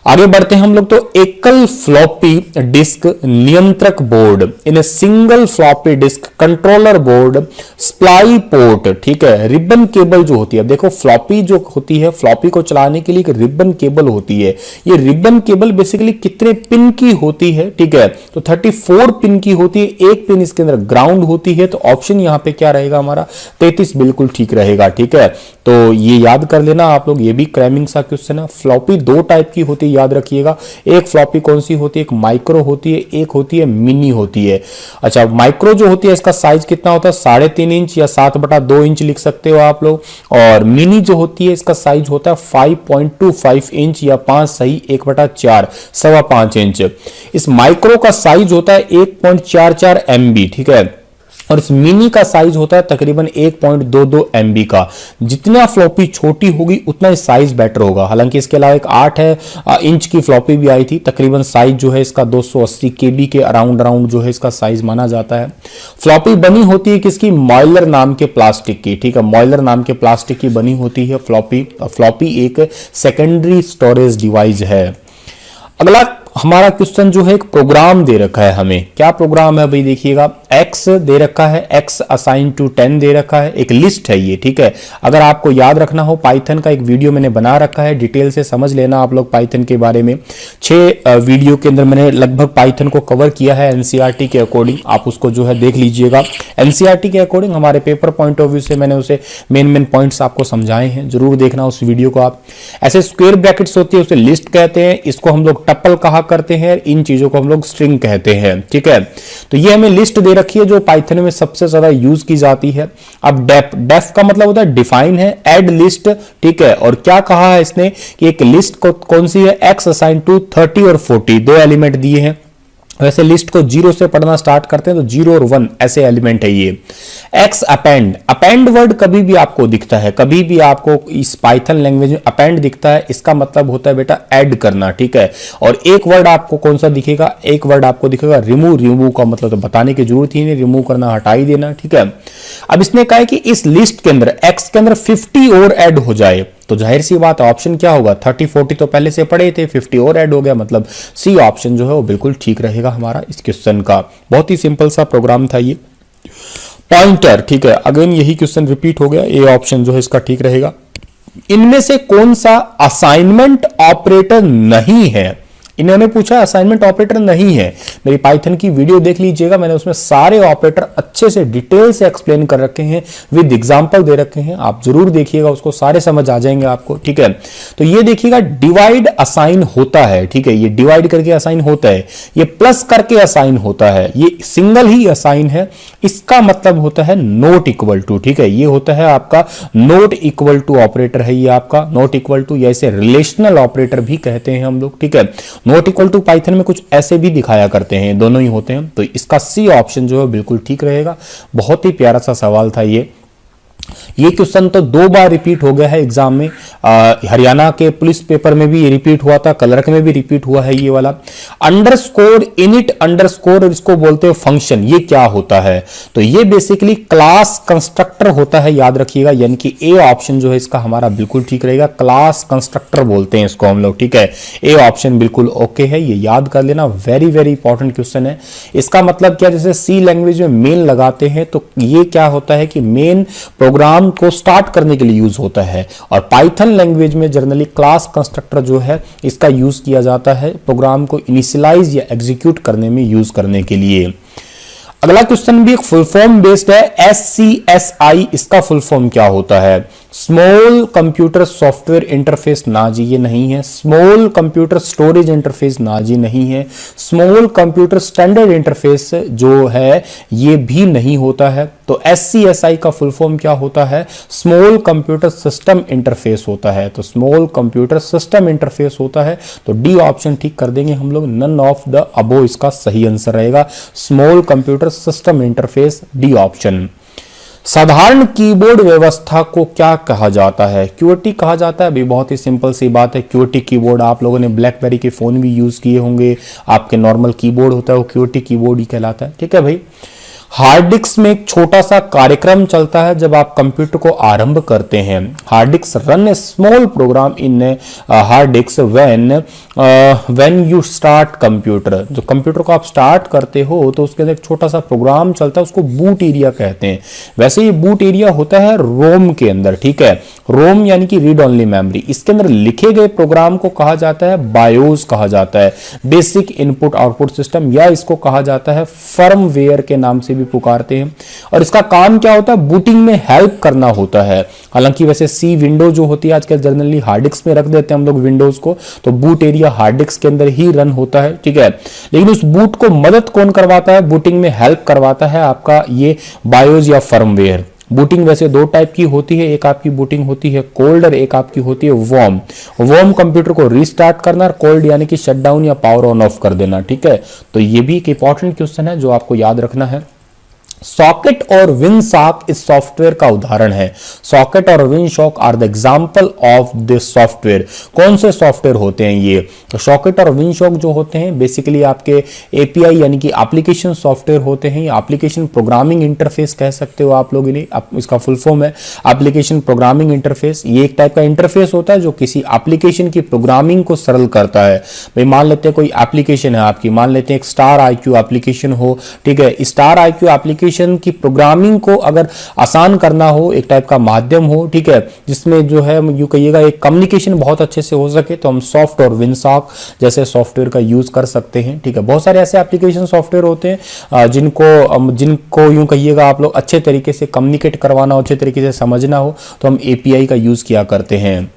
आगे बढ़ते हैं हम लोग। तो एकल फ्लॉपी डिस्क नियंत्रक board in a single floppy disk controller board supply port, ठीक है, रिबन केबल जो होती है। देखो फ्लॉपी जो होती है, फ्लॉपी को चलाने के लिए एक रिबन केबल होती है। ये रिबन केबल बेसिकली कितने पिन की होती है, ठीक है, तो 34 पिन की होती है। एक पिन इसके अंदर ग्राउंड होती है, तो ऑप्शन यहां पे क्या रहेगा हमारा 33 बिल्कुल ठीक रहेगा, ठीक है। तो ये याद कर लेना आप लोग, ये भी क्रैमिंग सा क्वेश्चन है। फ्लॉपी दो टाइप की होती है, याद रखिएगा। एक फ्लॉपी कौन सी होती है, एक माइक्रो होती है, एक होती है मिनी होती है। अच्छा, माइक्रो जो होती है इसका साइज कितना होता है, 3.5 इंच या 7/2 इंच लिख सकते हो आप लोग। और मिनी जो होती है इसका साइज होता है 5.25 इंच या 5 सही 1/4 5.25 इंच। इस माइक्रो का साइज होता है 1.44 MB, ठीक है, और इस मिनी का साइज होता है तकरीबन 1.22 MB का। जितना फ्लॉपी छोटी होगी उतना साइज बेटर होगा। हालांकि इसके अलावा एक 8 इंच की फ्लॉपी भी आई थी, तकरीबन साइज जो है इसका 280 KB के अराउंड जो है इसका साइज माना जाता है। फ्लॉपी बनी होती है किसकी, मॉयलर नाम के प्लास्टिक की, ठीक है, मॉयलर नाम के प्लास्टिक की बनी होती है फ्लॉपी। फ्लॉपी एक सेकेंडरी स्टोरेज डिवाइस है। अगला हमारा क्वेश्चन जो है एक प्रोग्राम दे रखा है हमें। क्या प्रोग्राम है भाई, देखिएगा, x दे रखा है, x असाइन टू 10 दे रखा है, एक लिस्ट है ये, ठीक है। अगर आपको याद रखना हो, पाइथन का एक वीडियो मैंने बना रखा है, डिटेल से समझ लेना आप लोग पाइथन के बारे में। 6 वीडियो के अंदर मैंने लगभग पाइथन को कवर किया है एनसीईआरटी के अकॉर्डिंग, आप उसको जो है देख लीजिएगा। एनसीईआरटी के अकॉर्डिंग हमारे पेपर पॉइंट ऑफ व्यू से मैंने उसे मेन पॉइंट्स आपको समझाए हैं, जरूर देखना उस वीडियो को आप। ऐसे स्क्वायर ब्रैकेट्स होती है उसे लिस्ट कहते हैं, इसको हम लोग टपल कहा करते हैं, इन चीजों को हम लोग स्ट्रिंग कहते हैं, ठीक है। तो ये हमें लिस्ट दे रखी है जो पाइथन में सबसे ज्यादा यूज की जाती है। अब डेफ का मतलब होता है डिफाइन है, ऐड लिस्ट, ठीक है। और क्या कहा है इसने कि एक लिस्ट को कौन सी है, x असाइन टू 30 और 40 दो एलिमेंट दिए हैं। वैसे लिस्ट को 0 से पढ़ना स्टार्ट करते हैं तो 0 और 1 ऐसे एलिमेंट है ये। एक्स अपेंड वर्ड कभी भी आपको दिखता है, कभी भी आपको इस पाइथन लैंग्वेज में अपेंड दिखता है, इसका मतलब होता है बेटा ऐड करना, ठीक है। और एक वर्ड आपको कौन सा दिखेगा, एक वर्ड आपको दिखेगा रिमूव का मतलब तो बताने की जरूरत ही नहीं, रिमूव करना, हटा ही देना, ठीक है। अब इसने कहा है कि इस लिस्ट के अंदर एक्स के अंदर 50 और ऐड हो जाए, तो जाहिर सी बात है ऑप्शन क्या होगा, 30 40 तो पहले से पढ़े थे, 50 और ऐड हो गया, मतलब सी ऑप्शन जो है वो बिल्कुल ठीक रहेगा हमारा इस क्वेश्चन का। बहुत ही सिंपल सा प्रोग्राम था ये। पॉइंटर, ठीक है, अगेन यही क्वेश्चन रिपीट हो गया, ए ऑप्शन जो है इसका ठीक रहेगा। इनमें से कौन सा असाइनमेंट ऑपरेटर नहीं है, इन्होंने पूछा असाइनमेंट ऑपरेटर नहीं है। मेरी पाइथन की वीडियो देख लीजिएगा, मैंने उसमें सारे ऑपरेटर अच्छे से डिटेल से एक्सप्लेन कर रखे हैं, विद एग्जांपल दे रखे हैं, आप जरूर देखिएगा, उसको सारे समझ आ जाएंगे आपको, ठीक है। तो ये देखिएगा डिवाइड असाइन होता है, ठीक है, ये डिवाइड करके असाइन होता है, ये प्लस करके असाइन होता है, ये सिंगल ही असाइन है, इसका मतलब होता है नॉट इक्वल टू, ठीक है, ये होता है आपका नॉट इक्वल टू ऑपरेटर है, ये आपका नॉट इक्वल टू, या इसे रिलेशनल ऑपरेटर भी कहते हैं हम लोग, ठीक है। नॉट इक्वल टू पाइथन में कुछ ऐसे भी दिखाया करते हैं, दोनों ही होते हैं। तो इसका सी ऑप्शन जो है बिल्कुल ठीक रहेगा। बहुत ही प्यारा सा सवाल था ये क्वेश्चन तो 2 बार रिपीट हो गया है एग्जाम में। हरियाणा के पुलिस पेपर में भी ये रिपीट हुआ था, क्लर्क में भी रिपीट हुआ है ये वाला। अंडरस्कोर इनिट अंडरस्कोर, इसको बोलते हैं फंक्शन, ये क्या होता है, तो ये बेसिकली क्लास कंस्ट्रक्टर होता है, याद रखिएगा। यानी कि ए ऑप्शन जो है इसका हमारा बिल्कुल ठीक रहेगा, क्लास कंस्ट्रक्टर बोलते हैं इसको हम लोग, ठीक है। ए ऑप्शन बिल्कुल ओके है, ये याद कर लेना, वेरी वेरी इंपॉर्टेंट क्वेश्चन है। इसका मतलब क्या, जैसे सी लैंग्वेज में मेन लगाते हैं तो ये क्या होता है कि मेन प्रोग्राम को स्टार्ट करने के लिए यूज होता है, और पाइथन लैंग्वेज में जनरली क्लास कंस्ट्रक्टर जो है इसका यूज किया जाता है प्रोग्राम को इनिशियलाइज या एग्जीक्यूट करने में यूज करने के लिए। अगला क्वेश्चन भी एक फुल फॉर्म बेस्ड है, SCSI, इसका फुल फॉर्म क्या होता है, स्मॉल कंप्यूटर सॉफ्टवेयर इंटरफेस, ना जी ये नहीं है। स्मॉल कंप्यूटर स्टोरेज इंटरफेस, ना जी नहीं है। स्मॉल कंप्यूटर स्टैंडर्ड इंटरफेस जो है ये भी नहीं होता है। तो SCSI का फुल फॉर्म क्या होता है, स्मॉल कंप्यूटर सिस्टम इंटरफेस होता है। तो स्मॉल कंप्यूटर सिस्टम इंटरफेस होता है, तो डी ऑप्शन ठीक कर देंगे हम लोग, नन ऑफ द अबो इसका सही आंसर रहेगा, small computer system interface, D option. साधारण कीबोर्ड व्यवस्था को क्या कहा जाता है, QWERTY कहा जाता है। अभी बहुत ही सिंपल सी बात है, QWERTY कीबोर्ड आप लोगों ने ब्लैकबेरी के फोन भी यूज किए होंगे, आपके नॉर्मल कीबोर्ड होता है वो QWERTY कीबोर्ड ही कहलाता है, ठीक है भाई। हार्ड डिस्क में एक छोटा सा कार्यक्रम चलता है जब आप कंप्यूटर को आरंभ करते हैं। Hard disk run a small program in hard disk when you start computer. जो कंप्यूटर को आप स्टार्ट करते हो तो उसके अंदर एक छोटा सा प्रोग्राम चलता है, उसको बूट एरिया कहते हैं। वैसे ये बूट एरिया होता है रोम के अंदर, ठीक है। रोम यानी कि रीड ओनली मेमोरी। इसके अंदर लिखे गए प्रोग्राम को कहा जाता है बायोस कहा जाता है, बेसिक इनपुट आउटपुट सिस्टम, या इसको कहा जाता है फर्मवेयर के नाम से भी पुकारते हैं। और इसका काम क्या होता है, बूटिंग में हेल्प करना होता है। हालांकि वैसे सी विंडो जो होती है आजकल जनरली हार्ड डिस्क में रख देते हैं हम लोग विंडोज को, तो बूट एरिया हार्ड डिस्क के अंदर ही रन होता है, ठीक है। लेकिन उस बूट को मदद कौन करवाता है, बूटिंग में हेल्प करवाता है आपका ये बायोस या फर्मवेयर। बूटिंग वैसे दो टाइप की होती है, एक आपकी बूटिंग होती है कोल्ड और एक आपकी होती है वार्म। वार्म कंप्यूटर को रीस्टार्ट करना और कोल्ड यानी कि शटडाउन या पावर ऑन ऑफ कर देना, ठीक है। तो ये भी एक इंपॉर्टेंट क्वेश्चन है जो आपको याद रखना है। सॉकेट और विंडसॉक इस सॉफ्टवेयर का उदाहरण है। सॉकेट और Winsock are the example of this software. कौन से सॉफ्टवेयर होते हैं ये? तो सॉकेट और विंडसॉक जो होते हैं बेसिकली आपके एपीआई यानी कि एप्लीकेशन सॉफ्टवेयर होते हैं, एप्लीकेशन प्रोग्रामिंग इंटरफेस कह सकते हो आप लोगों ने। इसका फुल फॉर्म है एप्लीकेशन प्रोग्रामिंग इंटरफेस। ये एक टाइप का इंटरफेस होता है जो किसी एप्लीकेशन की प्रोग्रामिंग को सरल करता है। भाई मान लेते हैं कोई एप्लीकेशन है आपकी, मान लेते हैं एक स्टार आईक्यू एप्लीकेशन हो, ठीक है। स्टार आईक्यू एप्लीकेशन की प्रोग्रामिंग को अगर आसान करना हो, एक टाइप का माध्यम हो, ठीक है, जिसमें जो है यूं कहिएगा एक कम्युनिकेशन बहुत अच्छे से हो सके, तो हम सॉफ्ट और विंडसॉक जैसे सॉफ्टवेयर का यूज कर सकते हैं, ठीक है। बहुत सारे ऐसे एप्लीकेशन सॉफ्टवेयर होते हैं जिनको यूं कहिएगा आप लोग अच्छे तरीके से कम्युनिकेट करवाना हो, अच्छे तरीके से समझना हो, तो हम एपीआई का यूज किया करते हैं।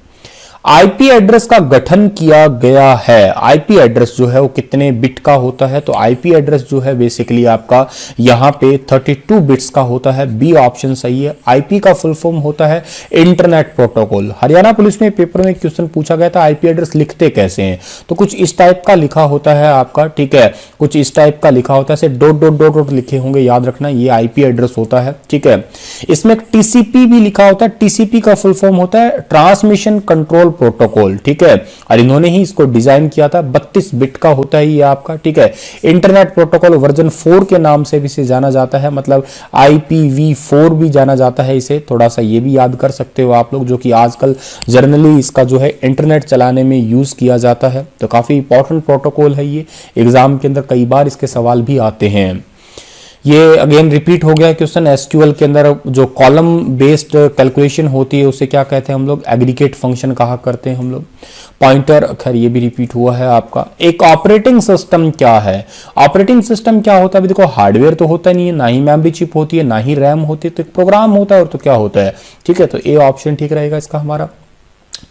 आईपी एड्रेस का गठन किया गया है। आईपी एड्रेस जो है वो कितने बिट का होता है? तो आईपी एड्रेस जो है बेसिकली आपका यहाँ पे 32 बिट्स का होता है। बी ऑप्शन सही है। आईपी का फुल फॉर्म होता है इंटरनेट प्रोटोकॉल। हरियाणा पुलिस में पेपर में क्वेश्चन पूछा गया था आईपी एड्रेस लिखते कैसे हैं, तो कुछ इस टाइप का लिखा होता है आपका, ठीक है, कुछ इस टाइप का लिखा होता है, डॉट डॉट डॉट डॉट लिखे होंगे, याद रखना ये आईपी एड्रेस होता है, ठीक है। इसमें टीसीपी भी लिखा होता है। टीसीपी का फुल फॉर्म होता है ट्रांसमिशन कंट्रोल प्रोटोकॉल, ठीक है, और इन्होंने ही इसको डिजाइन किया था। 32 बिट का होता है ये आपका, ठीक है। इंटरनेट प्रोटोकॉल वर्जन 4 के नाम से भी इसे जाना जाता है, मतलब IPv4 भी जाना जाता है इसे। थोड़ा सा ये भी याद कर सकते हो आप लोग, जो कि आजकल जनरली इसका जो है इंटरनेट चलाने में यूज किया जाता है। तो काफी इंपॉर्टेंट प्रोटोकॉल है ये, एग्जाम के अंदर कई बार इसके सवाल भी आते हैं। ये अगेन रिपीट हो गया क्वेश्चन। एसक्यूएल के अंदर जो कॉलम बेस्ड कैलकुलेशन होती है उसे क्या कहते हैं हम लोग? एग्रीगेट फंक्शन कहा करते हैं हम लोग। पॉइंटर, खैर ये भी रिपीट हुआ है आपका। एक ऑपरेटिंग सिस्टम क्या है? ऑपरेटिंग सिस्टम क्या होता है? देखो हार्डवेयर तो होता नहीं है, ना ही मेमोरी चिप होती है, ना ही रैम होती है, तो एक प्रोग्राम होता है। और तो क्या होता है, ठीक है। तो ए ऑप्शन ठीक रहेगा इसका हमारा।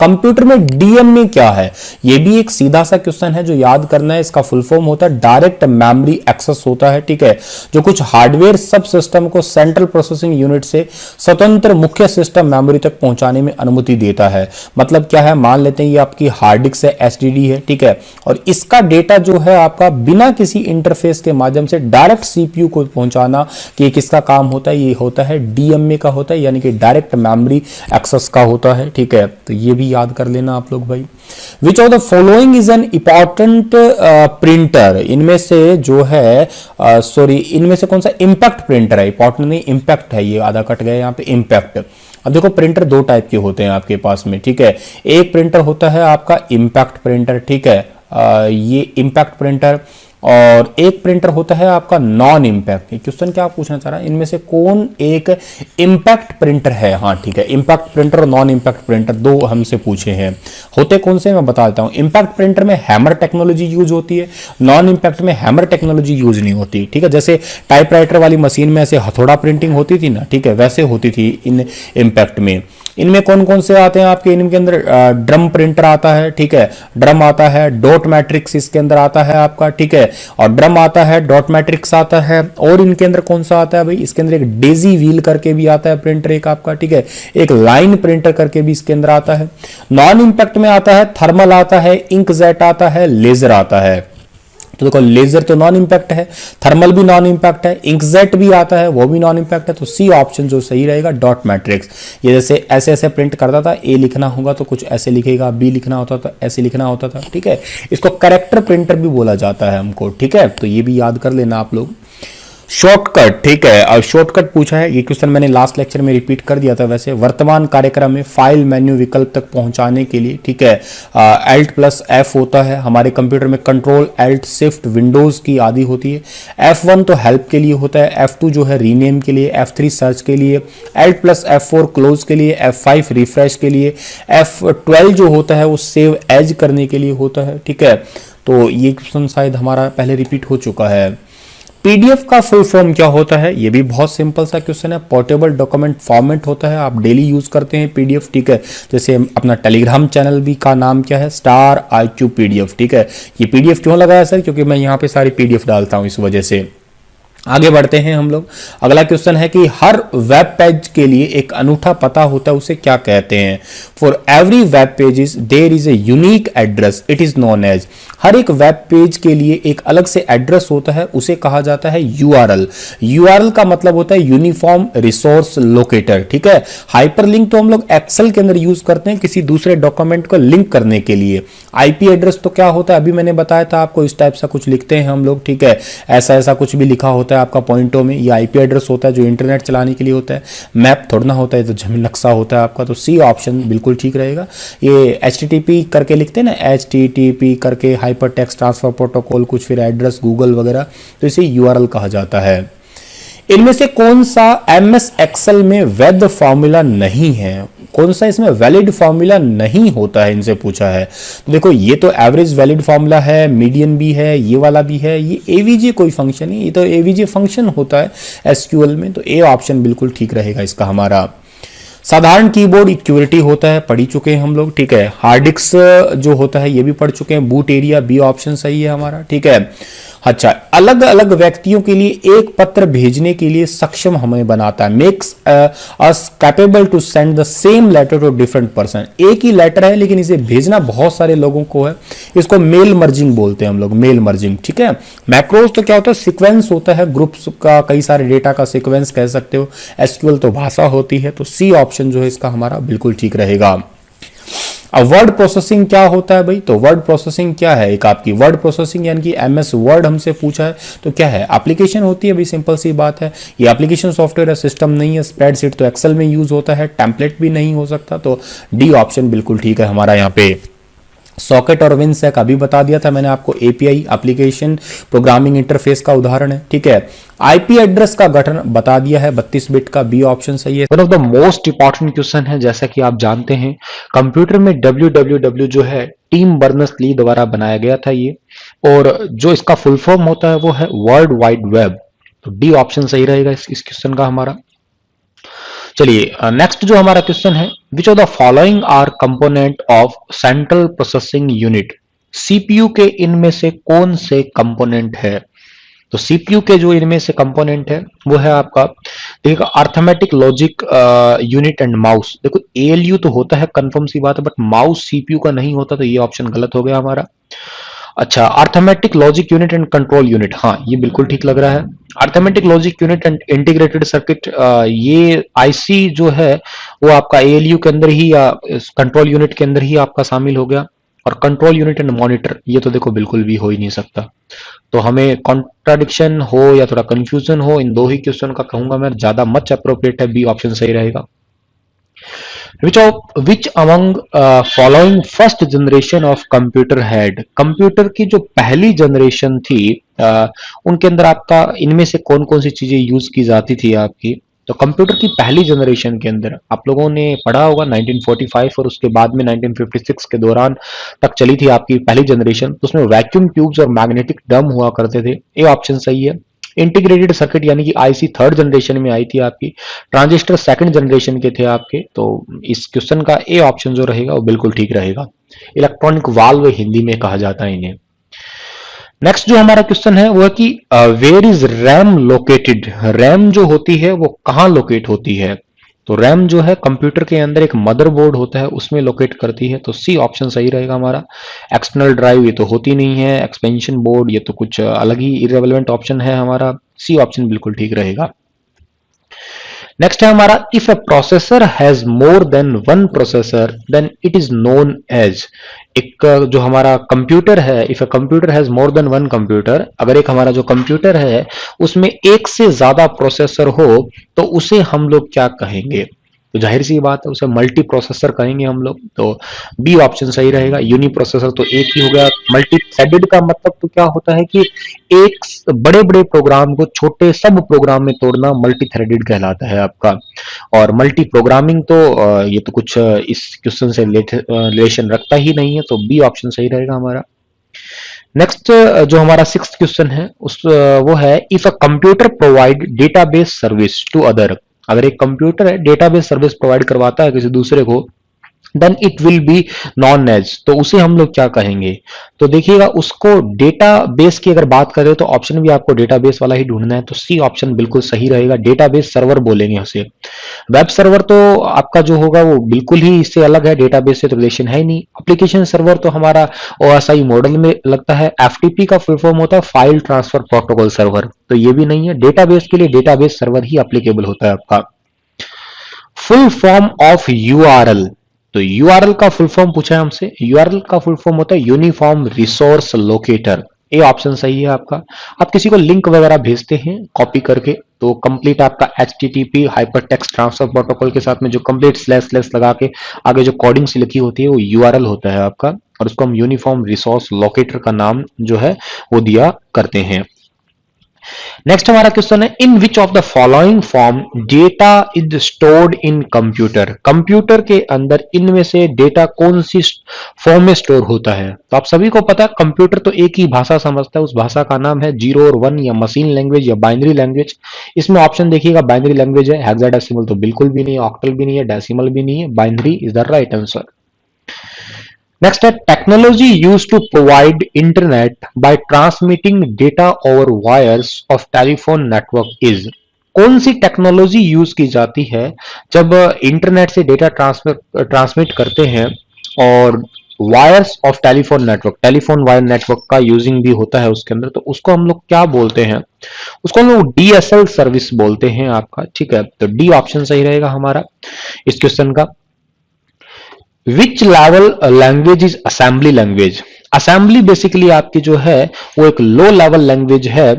कंप्यूटर में डीएमए क्या है? यह भी एक सीधा सा क्वेश्चन है जो याद करना है। इसका फुल फॉर्म होता है डायरेक्ट मेमोरी एक्सेस होता है, ठीक है, जो कुछ हार्डवेयर सब सिस्टम को सेंट्रल प्रोसेसिंग यूनिट से स्वतंत्र मुख्य सिस्टम मेमोरी तक पहुंचाने में अनुमति देता है। मतलब क्या है, मान लेते हैं ये आपकी हार्ड डिस्क है, एसटीडी है, ठीक है, और इसका डेटा जो है आपका बिना किसी इंटरफेस के माध्यम से डायरेक्ट सीपीयू को पहुंचाना, कि किसका काम होता है? ये होता है डीएमए का होता है, यानी कि डायरेक्ट मेमोरी एक्सेस का होता है, ठीक है। तो ये भी याद कर लेना आप लोग भाई। विच of the following is an important printer? इनमें से जो है इनमें से कौन सा इंपैक्ट प्रिंटर है? इंपॉर्टेंट नहीं, इंपैक्ट है, ये आधा कट गया यहाँ पे, इंपैक्ट। अब देखो प्रिंटर दो टाइप के होते हैं आपके पास में, ठीक है। एक प्रिंटर होता है आपका इंपैक्ट प्रिंटर, ठीक है, ये इंपैक्ट प्रिंटर, और एक प्रिंटर होता है आपका नॉन इंपैक्ट। क्वेश्चन क्या पूछना चाह रहा है, इनमें से कौन एक इंपैक्ट प्रिंटर है? हाँ ठीक है, इंपैक्ट प्रिंटर और नॉन इंपैक्ट प्रिंटर दो हमसे पूछे हैं। होते कौन से मैं बता देता हूं। इंपैक्ट प्रिंटर में हैमर टेक्नोलॉजी यूज होती है, नॉन इंपैक्ट में हैमर टेक्नोलॉजी यूज नहीं होती, ठीक है। जैसे टाइपराइटर वाली मशीन में ऐसे हथौड़ा प्रिंटिंग होती थी ना, ठीक है, वैसे होती थी इन इंपैक्ट में। इनमें कौन कौन से आते हैं आपके? इनके अंदर ड्रम प्रिंटर आता है, ठीक है, ड्रम आता है, डॉट मैट्रिक्स इसके अंदर आता है आपका, ठीक है, और ड्रम आता है, डॉट मैट्रिक्स आता है, और इनके अंदर कौन सा आता है भाई? इसके अंदर एक डेजी व्हील करके भी आता है प्रिंटर एक आपका, ठीक है, एक लाइन प्रिंटर करके भी इसके अंदर आता है। नॉन इंपैक्ट में आता है थर्मल आता है, इंकजेट आता है, लेजर आता है। तो देखो लेजर तो नॉन इंपैक्ट है, थर्मल भी नॉन इंपैक्ट है, इंकजेट भी आता है, वो भी नॉन इंपैक्ट है। तो सी ऑप्शन जो सही रहेगा, डॉट मैट्रिक्स। ये जैसे ऐसे ऐसे प्रिंट करता था, ए लिखना होगा तो कुछ ऐसे लिखेगा, बी लिखना होता था ऐसे लिखना होता था, ठीक है। इसको कैरेक्टर प्रिंटर भी बोला जाता है हमको, ठीक है। तो ये भी याद कर लेना आप लोग। शॉर्टकट, ठीक है। अब शॉर्टकट पूछा है, ये क्वेश्चन मैंने लास्ट लेक्चर में रिपीट कर दिया था वैसे। वर्तमान कार्यक्रम में फाइल मेन्यू विकल्प तक पहुंचाने के लिए, ठीक है, Alt+F होता है। हमारे कंप्यूटर में कंट्रोल Alt शिफ्ट विंडोज की आदि होती है। F1 तो हेल्प के लिए होता है, F2 जो है रीनेम के लिए, F3 सर्च के लिए, Alt+F4 क्लोज के लिए, F5 रिफ्रेश के लिए, F12 जो होता है वो सेव एज करने के लिए होता है, ठीक है। तो ये क्वेश्चन शायद हमारा पहले रिपीट हो चुका है। पीडीएफ का फुल फॉर्म क्या होता है, ये भी बहुत सिंपल सा क्वेश्चन है। पोर्टेबल डॉक्यूमेंट फॉर्मेट होता है, आप डेली यूज करते हैं पीडीएफ, ठीक है। जैसे अपना टेलीग्राम चैनल भी का नाम क्या है, स्टार IQ PDF, ठीक है। ये पीडीएफ क्यों लगाया सर, क्योंकि मैं यहाँ पे सारी पीडीएफ डालता हूँ, इस वजह से। आगे बढ़ते हैं हम लोग। अगला क्वेश्चन है कि हर वेब पेज के लिए एक अनूठा पता होता है, उसे क्या कहते हैं। For every web pages there is a unique address, it is known as. हर एक वेब पेज के लिए एक अलग से एड्रेस होता है, उसे कहा जाता है URL। URL का मतलब होता है यूनिफॉर्म रिसोर्स लोकेटर, ठीक है। हाइपरलिंक तो हम लोग एक्सेल के अंदर यूज करते हैं किसी दूसरे डॉक्यूमेंट को लिंक करने के लिए। IP एड्रेस तो क्या होता है, अभी मैंने बताया था आपको, इस टाइप सा कुछ लिखते हैं हम लोग, ठीक है। ऐसा ऐसा कुछ भी लिखा होता है आपका पॉइंटों में। ये IP एड्रेस होता है जो इंटरनेट चलाने के लिए होता है। मैप थोड़ा ना होता है, तो जमीन नक्शा होता है आपका। तो C ऑप्शन बिल्कुल ठीक रहेगा। ये HTTP करके लिखते हैं ना, HTTP करके हाइपर टेक्स्ट ट्रांसफर प्रोटोकॉल, कुछ फिर एड्रेस गूगल वगैरह, तो इसे URL कहा जाता है। इनमें से कौन सा MS एक्सेल में वैध फॉर्मूला नहीं है, कौन सा इसमें वैलिड फॉर्मूला नहीं होता है, इनसे पूछा है। तो देखो, ये तो एवरेज वैलिड फॉर्मूला है, मीडियन भी है, ये वाला भी है। ये AVG कोई फंक्शन है, ये तो AVG फंक्शन होता है SQL में। तो A ऑप्शन बिल्कुल ठीक रहेगा इसका हमारा। साधारण कीबोर्ड इक्विटी होता है, पढ़ ही चुके हैं हम लोग, ठीक है। हार्ड डिस्क जो होता है ये भी पढ़ चुके हैं। बूट एरिया B ऑप्शन सही है हमारा, ठीक है। अच्छा, अलग अलग व्यक्तियों के लिए एक पत्र भेजने के लिए सक्षम हमें बनाता है। Makes us capable to send the same letter to different person. एक ही लेटर है लेकिन इसे भेजना बहुत सारे लोगों को है, इसको मेल मर्जिंग बोलते हैं हम लोग, मेल मर्जिंग, ठीक है। मैक्रोज तो क्या होता है, सीक्वेंस होता है, ग्रुप्स का, कई सारे डेटा का सीक्वेंस कह सकते हो। SQL तो भाषा होती है। तो C ऑप्शन जो है इसका हमारा बिल्कुल ठीक रहेगा। अब वर्ड प्रोसेसिंग क्या होता है भाई, तो वर्ड प्रोसेसिंग क्या है, एक आपकी वर्ड प्रोसेसिंग यानी कि MS वर्ड हमसे पूछा है, तो क्या है, एप्लीकेशन होती है भाई, सिंपल सी बात है। ये एप्लीकेशन सॉफ्टवेयर है, सिस्टम नहीं है। स्प्रेडशीट तो एक्सेल में यूज होता है, टेम्पलेट भी नहीं हो सकता। तो D ऑप्शन बिल्कुल ठीक है हमारा यहाँ पे। सॉकेट और विनसेक अभी बता दिया था मैंने आपको, API एप्लीकेशन प्रोग्रामिंग इंटरफेस का उदाहरण है, ठीक है। IP एड्रेस का गठन बता दिया है, 32 बिट का B ऑप्शन सही है। One of the most important question है, जैसा कि आप जानते हैं कंप्यूटर में www जो है टिम बर्नर्स-ली द्वारा बनाया गया था ये, और जो इसका फुल फॉर्म होता है वो है वर्ल्ड वाइड वेब। तो D ऑप्शन सही रहेगा इस क्वेश्चन का हमारा। चलिए नेक्स्ट जो हमारा क्वेश्चन है, विच of the following R component of central processing unit. CPU के इनमें से कौन से कंपोनेंट है। तो CPU के जो इनमें से कंपोनेंट है वो है आपका, देखिए, arithmetic logic unit and mouse. देखो ALU तो होता है, कंफर्म सी बात है, बट माउस CPU का नहीं होता, तो ये ऑप्शन गलत हो गया हमारा। अच्छा, arithmetic logic unit and control unit, हाँ ये बिल्कुल ठीक लग रहा है। Arithmetic logic unit and integrated circuit, ये IC जो है वो आपका ALU के अंदर ही या कंट्रोल यूनिट के अंदर ही आपका शामिल हो गया। और कंट्रोल यूनिट एंड मॉनिटर, ये तो देखो बिल्कुल भी हो ही नहीं सकता। तो हमें कॉन्ट्राडिक्शन हो या थोड़ा कंफ्यूजन हो, इन दो ही क्वेश्चन का कहूंगा मैं, ज्यादा मच अप्रोप्रिएट है, B ऑप्शन सही रहेगा। Which among following first generation of computer had, computer की जो पहली जनरेशन थी उनके अंदर आपका इनमें से कौन कौन सी चीजें यूज की जाती थी आपकी। तो कंप्यूटर की पहली जनरेशन के अंदर आप लोगों ने पढ़ा होगा 1945 और उसके बाद में 1956 के दौरान तक चली थी आपकी पहली जनरेशन। तो उसमें वैक्यूम ट्यूब्स और मैग्नेटिक ड्रम हुआ करते थे, ये ऑप्शन सही है। इंटीग्रेटेड सर्किट यानी कि IC थर्ड जनरेशन में आई थी आपकी। ट्रांजिस्टर सेकंड जनरेशन के थे आपके। तो इस क्वेश्चन का A ऑप्शन जो रहेगा वो बिल्कुल ठीक रहेगा। इलेक्ट्रॉनिक वाल्व हिंदी में कहा जाता है इन्हें। नेक्स्ट जो हमारा क्वेश्चन है वो है कि where is RAM located. RAM जो होती है वो कहाँ लोकेट होती है। तो रैम जो है कंप्यूटर के अंदर एक मदरबोर्ड होता है, उसमें लोकेट करती है। तो C ऑप्शन सही रहेगा हमारा। एक्सटर्नल ड्राइव ये तो होती नहीं है, एक्सपेंशन बोर्ड ये तो कुछ अलग ही इररिलेवेंट ऑप्शन है हमारा। C ऑप्शन बिल्कुल ठीक रहेगा। नेक्स्ट है हमारा, if a processor has more than one processor then it is known as. एक जो हमारा कंप्यूटर है, if a computer has more than one computer, अगर एक हमारा जो कंप्यूटर है उसमें एक से ज्यादा प्रोसेसर हो तो उसे हम लोग क्या कहेंगे? तो जाहिर सी बात है उसे मल्टी प्रोसेसर कहेंगे हम लोग। तो बी ऑप्शन सही रहेगा। यूनी प्रोसेसर तो एक ही हो गया। मल्टी थ्रेडेड का मतलब तो क्या होता है कि एक बड़े बड़े प्रोग्राम को छोटे सब प्रोग्राम में तोड़ना मल्टी थ्रेडेड कहलाता है आपका। और मल्टी प्रोग्रामिंग तो ये तो कुछ इस क्वेश्चन से रिलेशन रखता ही नहीं है, तो बी ऑप्शन सही रहेगा हमारा। नेक्स्ट जो हमारा सिक्स्थ क्वेश्चन है वो है if a computer provide database service to other, अगर एक कंप्यूटर है डेटाबेस सर्विस प्रोवाइड करवाता है किसी दूसरे को, then it will be known as, तो उसे हम लोग क्या कहेंगे? तो देखिएगा उसको डेटाबेस की अगर बात करें तो ऑप्शन भी आपको डेटाबेस वाला ही ढूंढना है, तो सी ऑप्शन बिल्कुल सही रहेगा। डेटाबेस सर्वर बोलेंगे उसे। वेब सर्वर तो आपका जो होगा वो बिल्कुल ही इससे अलग है, डेटाबेस से तो रिलेशन है ही नहीं। एप्लीकेशन सर्वर तो हमारा ओएसआई मॉडल में लगता है। एफटीपी का फुल फॉर्म होता है फाइल ट्रांसफर प्रोटोकॉल सर्वर, तो ये भी नहीं है। डेटाबेस के लिए डेटाबेस सर्वर ही एप्लीकेबल होता है आपका। फुल फॉर्म ऑफ यूआरएल, तो यूआरएल का फुल फॉर्म पूछा है हमसे। यूआरएल का फुल फॉर्म होता है uniform resource locator. A option सही है आपका। आप किसी को लिंक वगैरह भेजते हैं कॉपी करके, तो कंप्लीट आपका HTTP hyper text transfer protocol के साथ में जो कंप्लीट स्लैश स्लैश लगा के आगे जो कोडिंग से लिखी होती है वो यूआरएल होता है आपका, और उसको हम यूनिफॉर्म रिसोर्स लोकेटर का नाम जो है वो दिया करते हैं। नेक्स्ट हमारा क्वेश्चन है in which of the following form data is stored in computer, computer के अंदर इनमें से डेटा कौन सी फॉर्म में स्टोर होता है? तो आप सभी को पता है कंप्यूटर तो एक ही भाषा समझता है, उस भाषा का नाम है 0 और 1 या मशीन लैंग्वेज या बाइनरी लैंग्वेज। इसमें ऑप्शन देखिएगा बाइनरी लैंग्वेज है। हेक्साडेसिमल तो बिल्कुल भी नहीं है, ऑक्टल भी नहीं है, डेसिमल भी नहीं है, binary is the right answer. Next है technology use to provide internet by transmitting data over wires of telephone network is, कौन सी टेक्नोलॉजी यूज की जाती है जब इंटरनेट से डेटा ट्रांसमिट करते हैं और wires of telephone network, telephone wire network का यूजिंग भी होता है उसके अंदर, तो उसको हम लोग क्या बोलते हैं? उसको हम लोग DSL सर्विस बोलते हैं आपका। ठीक है, तो डी ऑप्शन सही रहेगा हमारा इस क्वेश्चन का। Which level language is assembly language, assembly basically आपकी जो है वो एक लो लेवल लैंग्वेज है,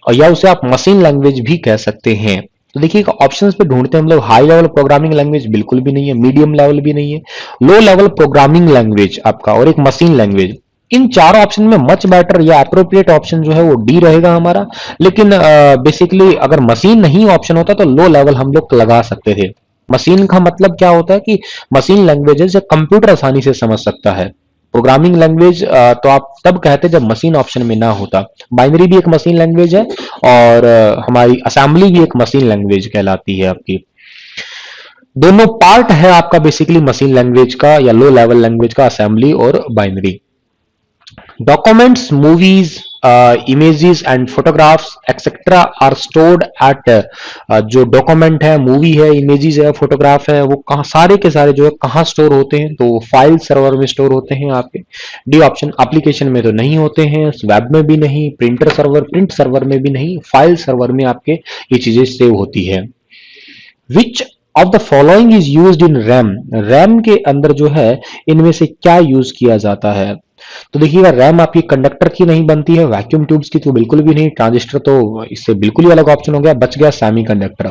और या उसे आप मशीन लैंग्वेज भी कह सकते हैं। तो देखिए ऑप्शंस पे ढूंढते हैं हम लोग, हाई लेवल प्रोग्रामिंग लैंग्वेज बिल्कुल भी नहीं है, मीडियम लेवल भी नहीं है, लो लेवल प्रोग्रामिंग लैंग्वेज आपका, और एक मशीन लैंग्वेज। इन चार ऑप्शन में मच बेटर या अप्रोप्रिएट ऑप्शन जो है वो डी रहेगा हमारा। लेकिन बेसिकली अगर मशीन नहीं ऑप्शन होता तो लो लेवल हम लोग लगा सकते थे। मशीन का मतलब क्या होता है कि मशीन लैंग्वेज है जो कंप्यूटर आसानी से समझ सकता है। प्रोग्रामिंग लैंग्वेज तो आप तब कहते जब मशीन ऑप्शन में ना होता। बाइनरी भी एक मशीन लैंग्वेज है, और हमारी असेंबली भी एक मशीन लैंग्वेज कहलाती है आपकी। दोनों पार्ट है आपका बेसिकली मशीन लैंग्वेज का या लो लेवल लैंग्वेज का, असेंबली और binary. Documents, movies, images and photographs etcetera are stored at, जो डॉक्यूमेंट है, मूवी है, इमेजेस है, फोटोग्राफ है, वो कहाँ सारे के सारे जो है कहाँ स्टोर होते हैं? तो फाइल सर्वर में स्टोर होते हैं आपके। D option. एप्लीकेशन में तो नहीं होते हैं, वेब में भी नहीं, प्रिंटर सर्वर प्रिंट सर्वर में भी नहीं, फाइल सर्वर में आपके ये चीजें सेव होती है। विच of the following is used in RAM, RAM के अंदर जो है इनमें से क्या यूज किया जाता है? तो देखिएगा रैम आपकी कंडक्टर की नहीं बनती है, वैक्यूम ट्यूब्स की तो बिल्कुल भी नहीं, ट्रांजिस्टर तो इससे बिल्कुल ही अलग ऑप्शन हो गया, बच गया सेमीकंडक्टर।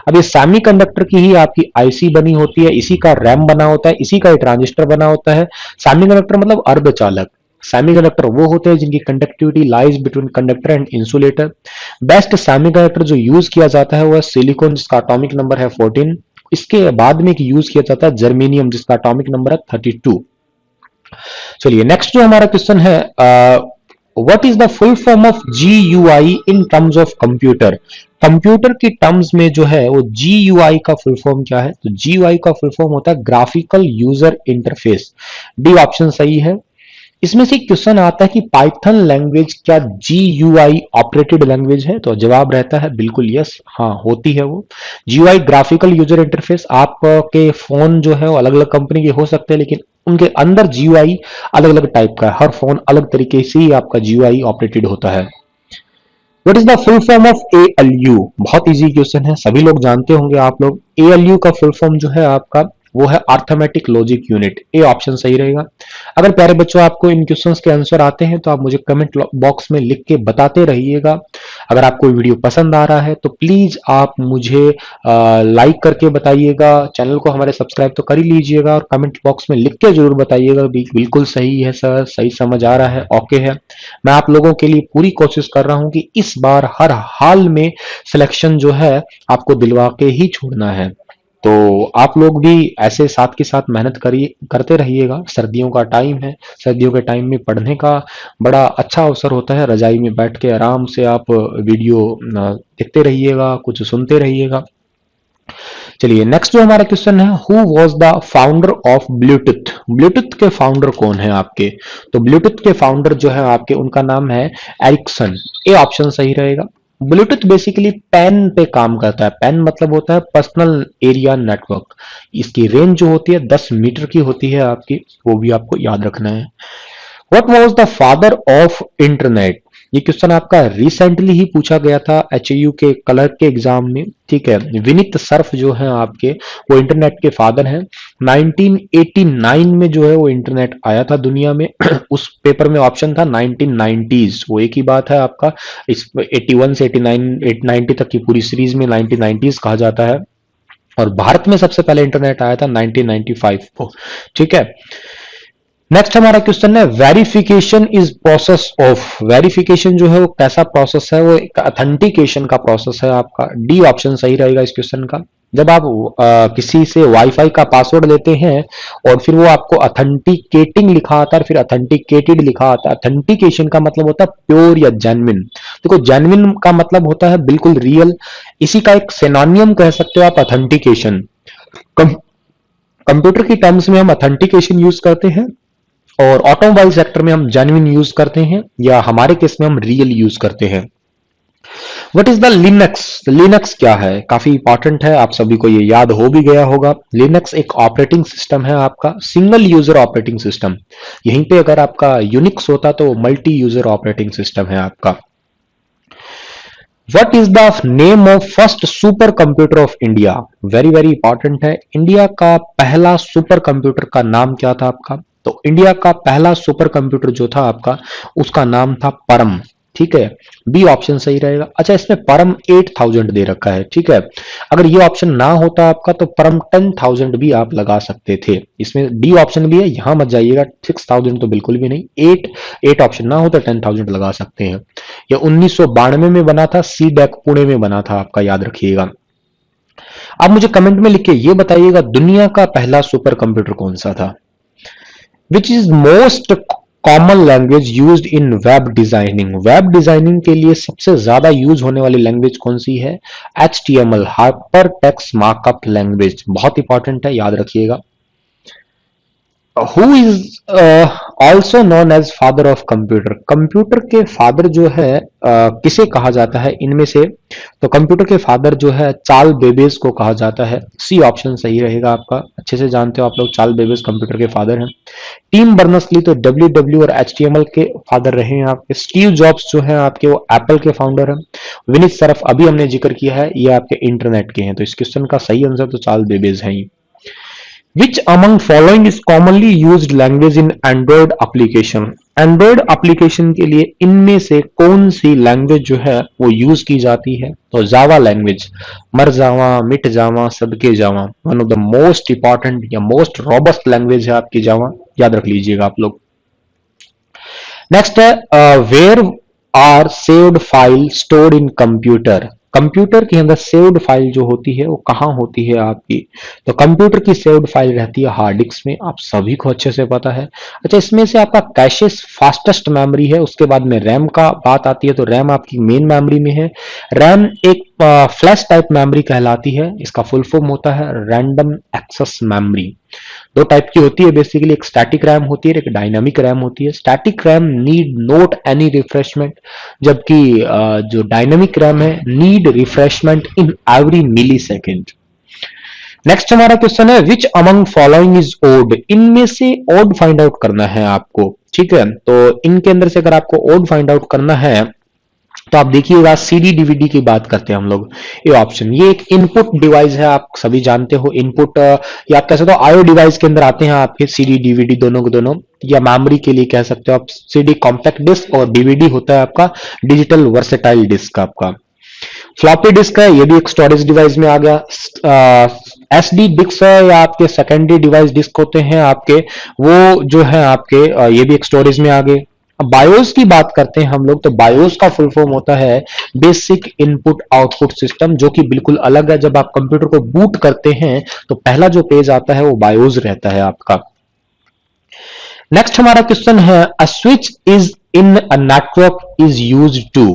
अब ये सेमीकंडक्टर की ही आपकी आईसी बनी होती है, इसी का रैम बना होता है, इसी का ट्रांजिस्टर बना होता है। सेमीकंडक्टर मतलब अर्धचालक। सेमीकंडक्टर वो होते हैं जिनकी conductivity lies between conductor and insulator. Best semiconductor जो यूज किया जाता है वो है सिलिकॉन, जिसका एटॉमिक नंबर है 14। इसके बाद में यूज किया जाता है जर्मेनियम, जिसका एटॉमिक नंबर है 32। चलिए नेक्स्ट जो हमारा क्वेश्चन है, what is the full form of GUI in terms of computer, computer की टर्म्स में जो है वो GUI का फुल फॉर्म क्या है? तो GUI का फुल फॉर्म होता है graphical user interface. D option सही है। इसमें से क्वेश्चन आता है कि पाइथन लैंग्वेज क्या GUI ऑपरेटेड लैंग्वेज है? तो जवाब रहता है बिल्कुल यस, हाँ होती है वो। GUI ग्राफिकल यूजर इंटरफेस, आपके फोन जो है वो अलग अलग कंपनी के हो सकते हैं, लेकिन उनके अंदर GUI अलग अलग टाइप का है, हर फोन अलग तरीके से ही आपका GUI ऑपरेटेड होता है। What is the full form of ALU? बहुत इजी क्वेश्चन है, सभी लोग जानते होंगे आप लोग। ALU का फुल फॉर्म जो है आपका वो है arithmetic logic unit. A option सही रहेगा। अगर प्यारे बच्चों आपको इन क्वेश्चंस के आंसर आते हैं तो आप मुझे कमेंट बॉक्स में लिख के बताते रहिएगा। अगर आपको वीडियो पसंद आ रहा है तो प्लीज आप मुझे लाइक करके बताइएगा, चैनल को हमारे सब्सक्राइब तो कर ही लीजिएगा और कमेंट बॉक्स में लिख के जरूर बताइएगा बिल्कुल सही है सर, सही समझ आ रहा है, ओके है। मैं आप लोगों के लिए पूरी कोशिश कर रहा हूं कि इस बार हर हाल में सिलेक्शन जो है आपको दिलवा के ही छोड़ना है। तो आप लोग भी ऐसे साथ के साथ मेहनत करिए, करते रहिएगा। सर्दियों का टाइम है, सर्दियों के टाइम में पढ़ने का बड़ा अच्छा अवसर होता है। रजाई में बैठ के आराम से आप वीडियो देखते रहिएगा, कुछ सुनते रहिएगा। चलिए नेक्स्ट जो हमारा क्वेश्चन है, who was the founder of Bluetooth. Bluetooth के फाउंडर कौन है आपके? तो ब्लूटूथ के फाउंडर जो है आपके, उनका नाम है एरिक्सन। ए ऑप्शन सही रहेगा। ब्लूटूथ बेसिकली पैन पे काम करता है। पैन मतलब होता है पर्सनल एरिया नेटवर्क। इसकी रेंज जो होती है 10 मीटर की होती है आपकी, वो भी आपको याद रखना है। What was the father of internet? ये क्वेश्चन आपका रिसेंटली ही पूछा गया था एचयू के क्लर्क के एग्जाम में, ठीक है। विनीत सर्फ जो है आपके, वो इंटरनेट के फादर हैं। 1989 में जो है वो इंटरनेट आया था दुनिया में। उस पेपर में ऑप्शन था 1990s, वो एक ही बात है आपका। इस 81 से 89 90 तक की पूरी सीरीज में 1990s कहा जाता है। और भारत में सबसे पहले इंटरनेट आया था 1995 को, ठीक है। नेक्स्ट हमारा क्वेश्चन है, verification is process of. Verification जो है वो कैसा प्रोसेस है? वो एक ऑथेंटिकेशन का प्रोसेस है आपका। डी ऑप्शन सही रहेगा इस क्वेश्चन का। जब आप किसी से वाईफाई का पासवर्ड लेते हैं और फिर वो आपको ऑथेंटिकेटिंग लिखा आता है, फिर ऑथेंटिकेटेड लिखा आता है। ऑथेंटिकेशन का मतलब होता है प्योर या जेन्युइन। देखो जेन्युइन का मतलब होता है बिल्कुल रियल, इसी का एक सिनोनियम कह सकते हो आप ऑथेंटिकेशन। कंप्यूटर की टर्म्स में हम ऑथेंटिकेशन यूज करते हैं और ऑटोमोबाइल सेक्टर में हम जेन्युइन यूज करते हैं, या हमारे केस में हम रियल यूज करते हैं। What is the Linux? Linux क्या है? काफी इंपॉर्टेंट है, आप सभी को ये याद हो भी गया होगा। लिनक्स एक ऑपरेटिंग सिस्टम है आपका, सिंगल यूजर ऑपरेटिंग सिस्टम। यहीं पे अगर आपका यूनिक्स होता तो मल्टी यूजर ऑपरेटिंग सिस्टम है आपका। What is the name of first super computer of India? Very very important है। इंडिया का पहला सुपर कंप्यूटर का नाम क्या था आपका? तो इंडिया का पहला सुपर कंप्यूटर जो था आपका, उसका नाम था परम, ठीक है। बी ऑप्शन सही रहेगा। अच्छा, इसमें परम 8000 दे रखा है, ठीक है। अगर ये ऑप्शन ना होता आपका तो परम 10,000 भी आप लगा सकते थे। इसमें डी ऑप्शन भी है, यहां मत जाइएगा। 6000 तो बिल्कुल भी नहीं। 8 ऑप्शन ना हो तो 10,000 लगा सकते हैं। यह 1992 में बना था, सी डेक पुणे में बना था आपका, याद रखिएगा। आप मुझे कमेंट में लिख के ये बताइएगा, दुनिया का पहला सुपर कंप्यूटर कौन सा था? Which is most common language used in web designing? Web designing के लिए सबसे ज्यादा यूज होने वाली लैंग्वेज कौन सी है? HTML, hyper text markup language. बहुत इंपॉर्टेंट है, याद रखिएगा। Who is also known as father of computer? Computer के फादर जो है किसे कहा जाता है इनमें से? तो कंप्यूटर के फादर जो है चार्ल्स बेबेज को कहा जाता है। सी ऑप्शन सही रहेगा आपका। अच्छे से जानते हो आप लोग, चार्ल्स बेबेज कंप्यूटर के फादर हैं। टीम बर्नर्स-ली तो WW और HTML के फादर रहे हैं आपके। स्टीव जॉब्स जो है आपके, वो एप्पल के फाउंडर हैं। विनीत सरफ अभी हमने जिक्र किया है, ये आपके इंटरनेट के हैं। तो इस क्वेश्चन का सही आंसर तो चार्ल्स बेबेज है ही। Which among following is commonly used language in Android application? Android application के लिए इनमें से कौन सी लैंग्वेज जो है वो यूज की जाती है? तो जावा लैंग्वेज। मर जावा, मिट जावा, सबके Java. One of the most important या मोस्ट रॉबस्ट लैंग्वेज है आपकी जावा, याद रख लीजिएगा आप लोग। नेक्स्ट है, where are saved file stored in computer? Computer के अंदर सेव्ड फाइल जो होती है वो कहाँ होती है आपकी? तो कंप्यूटर की सेव्ड फाइल रहती है हार्ड डिस्क में, आप सभी को अच्छे से पता है। अच्छा, इसमें से आपका कैशेस फास्टेस्ट मेमोरी है, उसके बाद में रैम का बात आती है तो रैम आपकी मेन मेमोरी में है। रैम एक फ्लैश टाइप मेमोरी कहलाती है, इसका फुल फॉर्म होता है रैंडम एक्सेस मेमोरी। दो टाइप की होती है बेसिकली, एक स्टैटिक रैम होती है, एक डायनामिक रैम होती है। Static RAM need not any refreshment, जबकि जो डायनामिक रैम है need refreshment in every millisecond. Next हमारा क्वेश्चन है, which among following is odd? इनमें से ओड फाइंड आउट करना है आपको, ठीक है। तो इनके अंदर से अगर आपको ओड फाइंड आउट करना है तो आप देखिएगा सीडी डीवीडी की बात करते हैं हम लोग, ये ऑप्शन, ये एक इनपुट डिवाइस है, आप सभी जानते हो इनपुट, या आप कह सकते हो आईओ डिवाइस के अंदर आते हैं आपके सीडी डीवीडी दोनों के दोनों, या मेमोरी के लिए कह सकते हो आप सीडी कॉम्पैक्ट डिस्क, और डीवीडी होता है आपका डिजिटल वर्सेटाइल डिस्क आपका। फ्लॉपी डिस्क है, ये भी एक स्टोरेज डिवाइस में आ गया। एसडी डिस्क है या आपके सेकेंडरी डिवाइस डिस्क होते हैं आपके, वो जो है आपके ये भी एक स्टोरेज में आ गए। अब बायोस की बात करते हैं हम लोग, तो बायोस का फुल फॉर्म होता है बेसिक इनपुट आउटपुट सिस्टम, जो कि बिल्कुल अलग है। जब आप कंप्यूटर को बूट करते हैं तो पहला जो पेज आता है वो बायोस रहता है आपका। नेक्स्ट हमारा क्वेश्चन है, a switch is in a network is used to,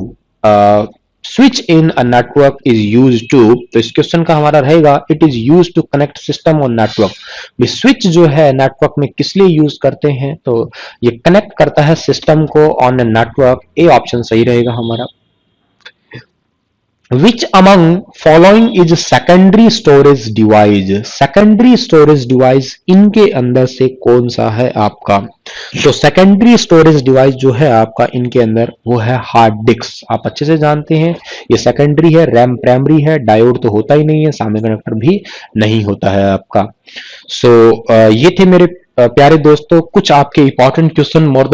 switch in a network is used to, तो इस क्वेश्चन का हमारा रहेगा it is used to connect system on network. Switch जो है नेटवर्क में किस लिए यूज करते हैं, तो ये कनेक्ट करता है सिस्टम को on a network, A option सही रहेगा हमारा। Which among following is secondary storage device? Secondary storage device इनके अंदर से कौन सा है आपका, तो secondary storage device जो है आपका इनके अंदर वो है हार्ड डिस्क। आप अच्छे से जानते हैं ये secondary है, रैम प्राइमरी है, डायोड तो होता ही नहीं है, सेमीकंडक्टर भी नहीं होता है आपका। ये थे मेरे प्यारे दोस्तों कुछ आपके इंपॉर्टेंट क्वेश्चन मोर